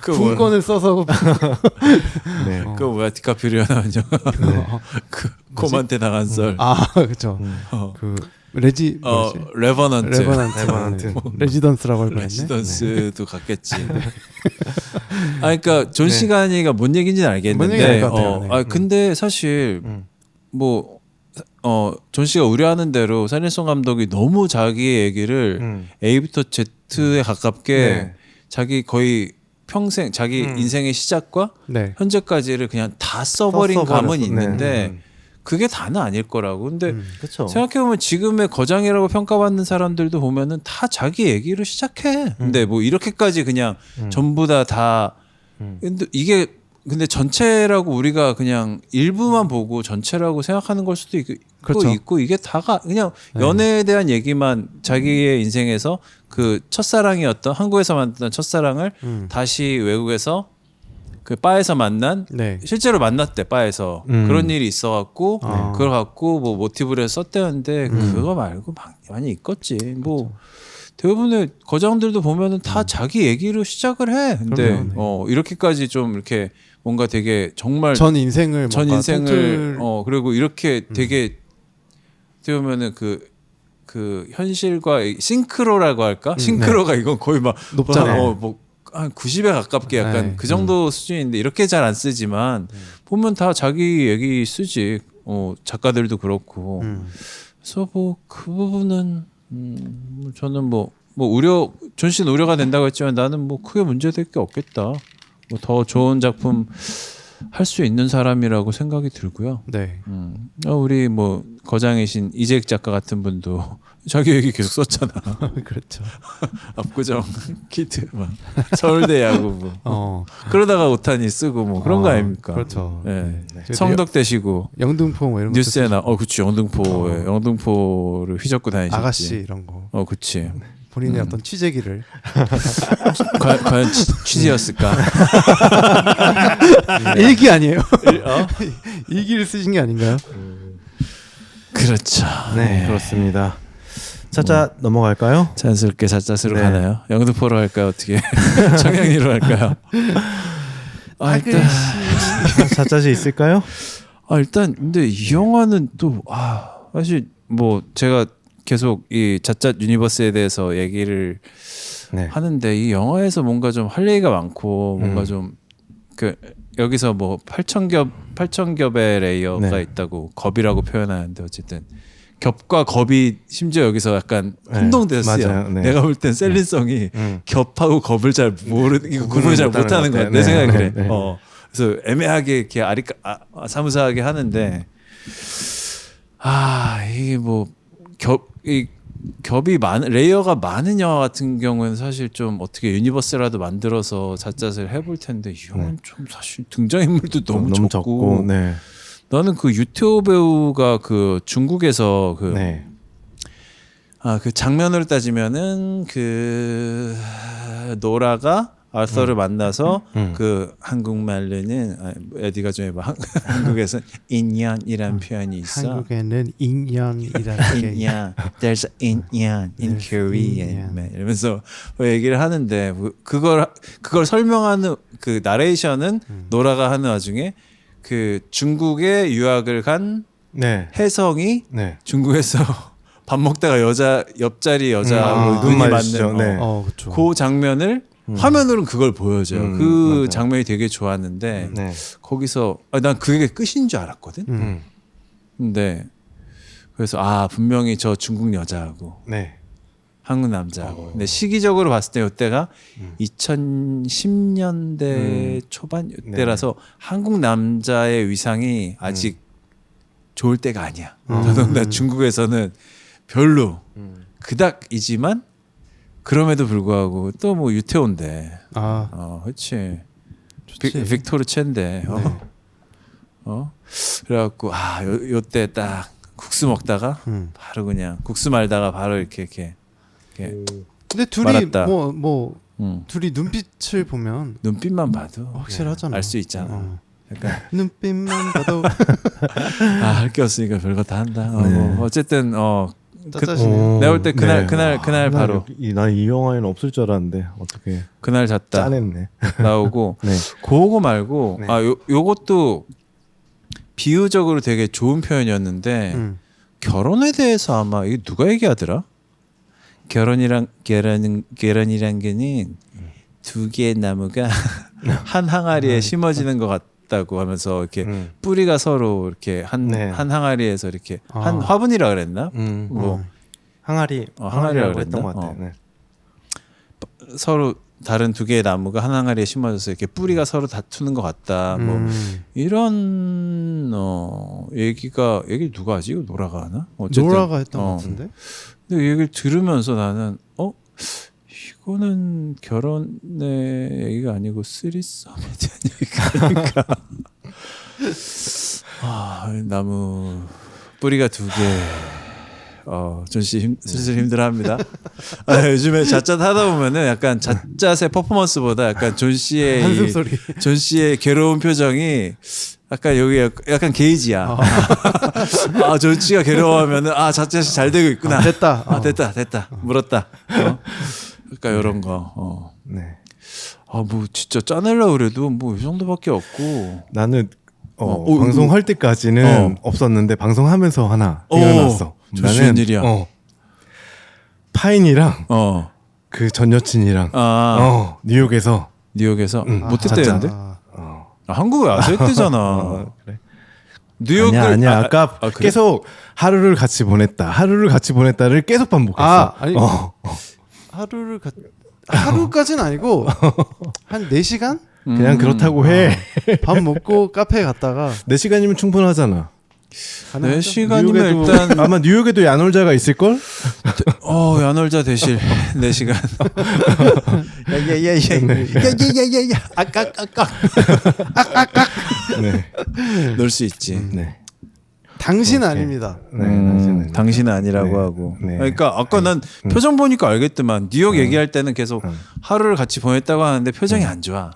그 뭐야? 군권을 써서 네. 그 뭐야 디카프리오 나온 영화. 그 곰한테 당한 썰. 그렇죠. 그 뭐지? 레버넌트. 레버넌트. 레지던스라고 할 뻔했네. 레지던스도 갔겠지. 그러니까 존 시가니가 뭔 얘기인지는 알겠는데. 뭔 얘기인지 알 것 같아요. 네. 근데 사실 뭐 존 씨가 우려하는 대로 산일송 감독이 너무 자기의 얘기를 A부터 Z에 가깝게 네. 자기 거의 평생 자기 인생의 시작과 네. 현재까지를 그냥 다 써버린 감은 네. 있는데 그게 다는 아닐 거라고. 근데 그렇죠. 생각해보면 지금의 거장이라고 평가받는 사람들도 보면은 다 자기 얘기로 시작해. 근데 뭐 이렇게까지 그냥 전부 다 근데 이게 근데 전체라고 우리가 그냥 일부만 보고 전체라고 생각하는 걸 수도 그렇죠. 있고 이게 다가 그냥 연애에 대한 얘기만 자기의 인생에서 그 첫사랑이었던 한국에서 만났던 첫사랑을 다시 외국에서 그 바에서 만난 네. 실제로 만났대 바에서 그런 일이 있어갖고 그걸 갖고 뭐 모티브를 해서 썼대는데 그거 말고 많이 있겠지. 뭐 대부분의 거장들도 보면은 다 자기 얘기로 시작을 해. 근데 이렇게까지 좀 이렇게 뭔가 되게 정말 전 인생을 그리고 이렇게 되게 어떻게 보면은 그 현실과 싱크로라고 할까? 싱크로가 이건 거의 막 높잖아요. 뭐 한 90에 가깝게 약간 네. 그 정도 수준인데 이렇게 잘 안 쓰지만 보면 다 자기 얘기 쓰지. 작가들도 그렇고. 그래서 뭐 그 부분은 저는 뭐 존 씨는 우려가 된다고 했지만 나는 뭐 크게 문제될 게 없겠다. 뭐 더 좋은 작품 할 수 있는 사람이라고 생각이 들고요. 네. 우리 뭐 거장이신 이재익 작가 같은 분도 자기 얘기 계속 썼잖아. 그렇죠. 압구정 키드 막 서울대 야구 뭐 그러다가 오타니 쓰고 뭐 그런 거 아닙니까? 그렇죠. 네. 성덕 되시고 영등포 뭐 이런 뉴스에 그치 영등포를 휘젓고 다니셨지. 아가씨 이런 거. 그치. 본인의 어떤 취재기를 과연 취재였을까? 일기 아니에요? 일기를 쓰신 게 아닌가요? 그렇죠. 네, 그렇습니다. 차차 넘어갈까요? 자연스럽게 사자스로 네. 가나요? 영등포로 할까요? 어떻게? 청량리로 할까요? 일단 차차시 있을까요? 일단 근데 이 영화는 또 사실 뭐 제가 계속 이 자짜 유니버스에 대해서 얘기를 하는데 이 영화에서 뭔가 좀 할 얘기가 많고 뭔가 좀 그 여기서 뭐 8,000겹의 레이어가 있다고 겁이라고 표현하는데 어쨌든 겹과 겁이 심지어 여기서 약간 네, 혼동됐어요. 맞아요. 네. 내가 볼 땐 셀린성이 겹하고 겁을 잘 이거 구분을 잘 못하는 거야. 내 네, 생각에 네, 그래. 네. 그래서 애매하게 이렇게 사무사하게 하는데 이게 뭐 겹이 레이어가 많은 영화 같은 경우에는 사실 좀 어떻게 유니버스라도 만들어서 잣잣을 해볼 텐데 이건 좀 사실 등장인물도 너무 적고 네. 나는 그 유태호 배우가 그 중국에서 네. 그 장면으로 따지면은 그 노라가 아서를 만나서 그 한국말로는 에디가 좀 해봐. 한국에서 인연이란 표현이 있어. 한국에는 인연이라는 게 인연, there's 인연 in Korean. 이러면서 얘기를 하는데 그걸 설명하는 그 나레이션은 노라가 하는 와중에 그 중국에 유학을 간 네. 혜성이 네. 중국에서 밥 먹다가 옆자리 여자하고 눈이 맞으시죠. 맞는 네. 그렇죠. 그 장면을 화면으로는 그걸 보여줘요. 그 맞아요. 장면이 되게 좋았는데 네. 거기서 난 그게 끝인 줄 알았거든. 근데 그래서 분명히 저 중국 여자하고 네. 한국 남자하고. 근데 시기적으로 봤을 때 이때가 2010년대 초반 이때라서 한국 남자의 위상이 아직 좋을 때가 아니야. 더더군다나 중국에서는 별로 그닥이지만 그럼에도 불구하고 또 뭐 유태호인데. 그렇지. 빅토르 첸데. 그래갖고 요때 딱 국수 먹다가 바로 그냥 국수 말다가 바로 이렇게 근데 둘이 말았다. 둘이 눈빛을 보면 눈빛만 봐도 확실하잖아. 알 수 있잖아. 약간 눈빛만 봐도 할 게 없으니까 별거 다 한다. 뭐 어쨌든 짜짜시네. 내가 볼 때 그날 바로 난 이 영화에는 없을 줄 알았는데 어떻게 그날 잤다 짜냈네. 나오고 네. 그거 말고 네. 요것도 비유적으로 되게 좋은 표현이었는데 결혼에 대해서 아마 이게 누가 얘기하더라? 결혼이란 게는 두 개의 나무가 한 항아리에 심어지는 것 같다고 하면서 이렇게 뿌리가 서로 이렇게 한 항아리에서 이렇게 한 화분이라 그랬나? 뭐 항아리라고 항아리라고 했던 그랬나? 것 같아. 네. 서로 다른 두 개의 나무가 한 항아리에 심어져서 이렇게 뿌리가 서로 다투는 것 같다. 뭐 이런 얘기 누가 하지? 이거 노라가 하나? 어쨌든 노라가 했던 것 같은데. 근데 이 얘기를 들으면서 나는 이거는 결혼의 얘기가 아니고 쓰리썸에 대한 얘기가 아닐까. 나무 뿌리가 두 개. 존씨 슬슬 힘들어합니다. 요즘에 잣잣 하다 보면은 약간 잣잣의 퍼포먼스보다 약간 존 씨의 한숨 소리. 존 씨의 괴로운 표정이 약간 여기 약간 게이지야. 존 씨가 괴로워하면은 잣잣이 잘 되고 있구나. 됐다. 됐다. 물었다. 그러니까 이런 거. 네. 뭐 진짜 짜내려 그래도 뭐 이 정도밖에 없고. 나는 방송할 때까지는 없었는데 방송하면서 하나 생각났어. 좋은 일이야. 파인이랑 그 전 여친이랑 뉴욕에서 못했대는데? 한국에 와서 했대잖아. 그래. 뉴욕을 아니야. 아까 그래? 계속 하루를 같이 보냈다를 계속 반복했어. 하루까지는 아니고 한 4시간? 그냥 그렇다고 해. 밥 먹고 카페에 갔다가 4시간이면 충분하잖아. 4시간이면 뉴욕에도, 일단 아마 뉴욕에도 야놀자가 있을걸? 야놀자 대실 4시간. 야야야야야야야야야 아깍아깍 네. 놀 수 있지. 네. 당신 아닙니다. 네. 당신은 아니라고 네. 하고. 네. 그러니까 아까 난 표정 보니까 알겠더만 뉴욕 얘기할 때는 계속 하루를 같이 보냈다고 하는데 표정이 안 좋아.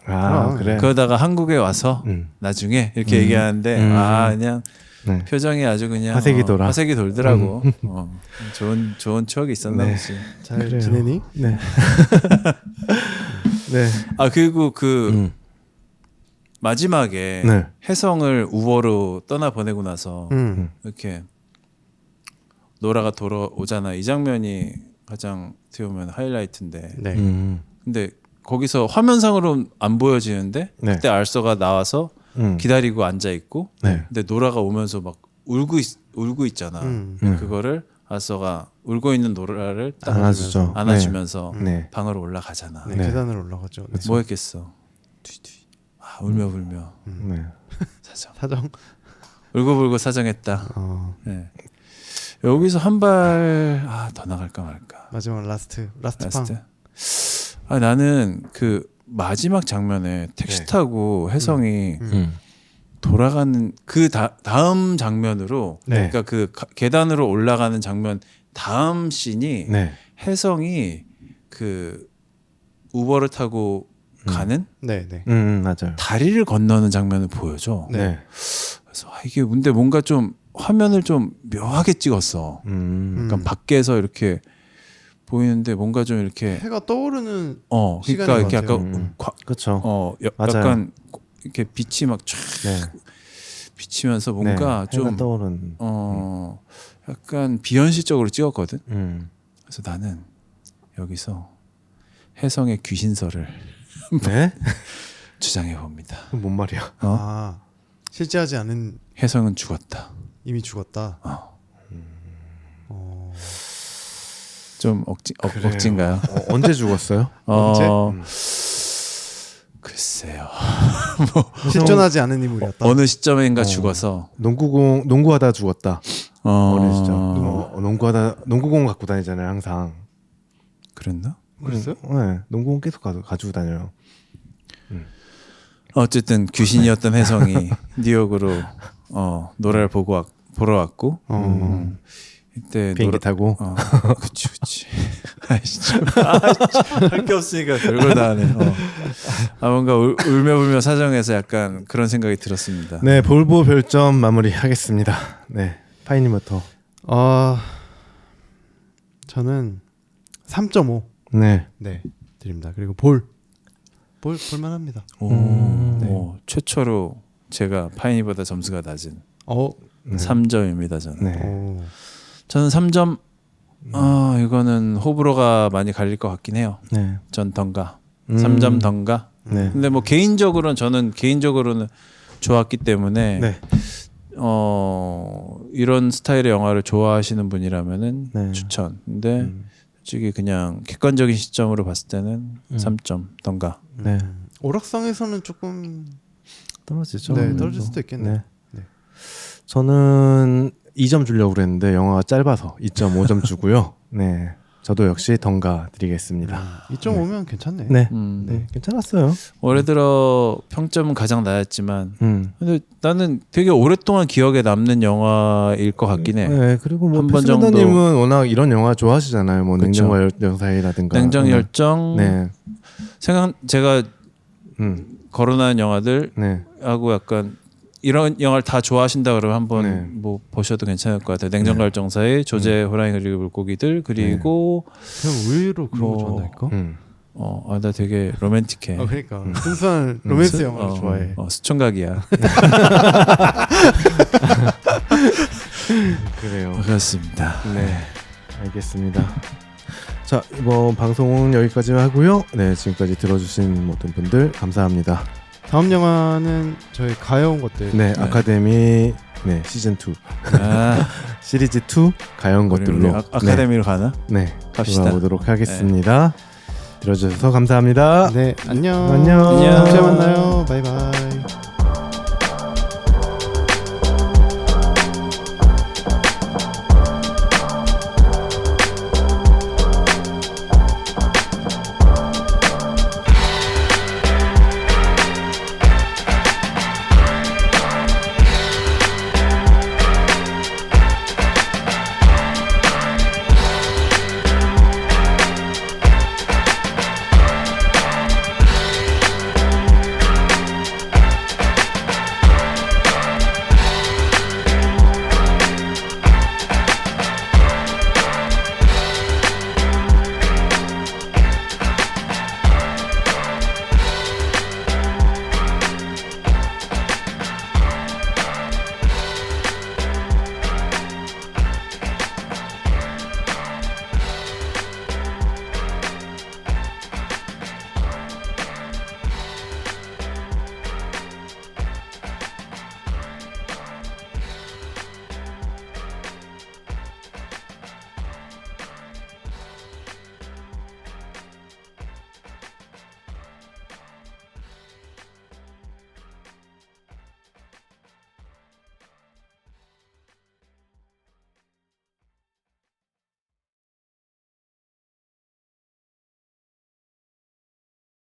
그래. 그러다가 한국에 와서 나중에 이렇게 얘기하는데 그냥 네. 표정이 아주 그냥 화색이 돌아. 화색이 돌더라고. 좋은 추억이 있었나 네. 보지. 잘 그래요. 지내니? 네. 네. 그리고 그 마지막에 네. 혜성을 우버로 떠나 보내고 나서 이렇게 노라가 돌아오잖아. 이 장면이 가장 어떻게 보면 하이라이트인데. 네. 근데 거기서 화면상으로 안 보여지는데 네. 그때 알서가 나와서 기다리고 앉아 있고. 네. 근데 노라가 오면서 막 울고 있잖아. 그거를 아서가 울고 있는 노라를 딱 안아주죠. 안아주면서 네. 방으로 올라가잖아. 네, 네. 계단을 올라가죠. 네. 뭐 했겠어? 울며 네. 사정. 사정. 울고불고 사정했다. 네. 여기서 한 발 더 나갈까 말까. 마지막 라스트 팡. 라스트. 나는 그 마지막 장면에 택시 네. 타고 혜성이 돌아가는 그 다음 장면으로 네. 그러니까 그 계단으로 올라가는 장면 다음 씬이 네. 혜성이 그 우버를 타고 가는 네, 네. 맞아요. 다리를 건너는 장면을 보여줘. 네. 그래서 이게 근데 뭔가 좀 화면을 좀 묘하게 찍었어. 그러니까 밖에서 이렇게 보이는데 뭔가 좀 이렇게 해가 떠오르는 그러니까 시간인 이렇게 것 같아요. 약간 그렇죠. 맞아요. 약간 이렇게 빛이 막 쫙 네. 비치면서 뭔가 네. 좀 해가 떠오른. 약간 비현실적으로 찍었거든. 음. 그래서 나는 여기서 혜성의 귀신설을 네? 주장해 봅니다. 그건 뭔 말이야? 실제하지 않은 혜성은 죽었다. 이미 죽었다. 좀 억지인가요? 언제 죽었어요? 언제? 글쎄요. 실존하지 않은 인물이었다. 어느 시점인가 죽어서 농구하다 죽었다. 어린 시절. 어, 농구공 갖고 다니잖아요, 항상. 그랬나? 그랬어요? 네, 농구공 계속 가지고 다녀요. 어쨌든 귀신이었던 혜성이 뉴욕으로 노래를 보러 왔고 이때 비행기 타고. 그치. 할 게 없으니까 별걸 다 하네. 뭔가 울며 사정해서 약간 그런 생각이 들었습니다. 네, 볼보 별점 마무리하겠습니다. 네, 파이님부터. 저는 3.5. 네. 네, 드립니다. 그리고 볼만합니다. 최초로 제가 파이니보다 점수가 낮은 네. 3점입니다. 저는. 네. 저는 3점. 이거는 호불호가 많이 갈릴 것 같긴 해요. 네. 전 던가 3점 던가. 네. 근데 뭐 저는 개인적으로는 좋았기 때문에 네. 이런 스타일의 영화를 좋아하시는 분이라면은 네. 추천. 근데 솔직히 그냥 객관적인 시점으로 봤을 때는 3점 던가. 네. 오락성에서는 조금 떨어지죠. 네, 떨어질 수도 있겠네요. 네. 네. 저는 2점 주려고 그랬는데 영화가 짧아서 2.5점 주고요. 네. 저도 역시 던가 드리겠습니다. 2.5면 괜찮네. 네. 음. 네. 괜찮았어요. 올해 들어 평점은 가장 낮았지만 근데 나는 되게 오랫동안 기억에 남는 영화일 것 같긴 해. 네. 그리고 뭐 한번 정도- 패스버더님은 워낙 이런 영화 좋아하시잖아요. 뭐 그쵸. 냉정과 열정 사이라든가. 냉정 열정. 네. 제가 음. 거론한 영화들 네. 하고 약간 이런 영화를 다 좋아하신다 그러면 한번 네. 뭐 보셔도 괜찮을 것 같아요. 냉정과 열정 사이, 조제 호랑이 그리고 물고기들 그리고 그냥 의외로 그런 거 뭐- 좋아한다니까. 나 되게 로맨틱해. 그러니까 순수한 로맨스 스- 영화를 좋아해. 수총각이야. 그래요. 그렇습니다. 네. 알겠습니다. 자, 이번 방송은 여기까지 하고요. 네, 지금까지 들어주신 모든 분들 감사합니다. 다음 영화는 저희 가여운 것들. 네, 아카데미 네, 시즌 2 아, 시리즈 2 가여운 우리 것들로 아카데미로 가나? 네, 갑시다. 돌아오도록 하겠습니다. 들어주셔서 감사합니다. 네, 안녕. 안녕. 다음 주에 만나요. 바이바이.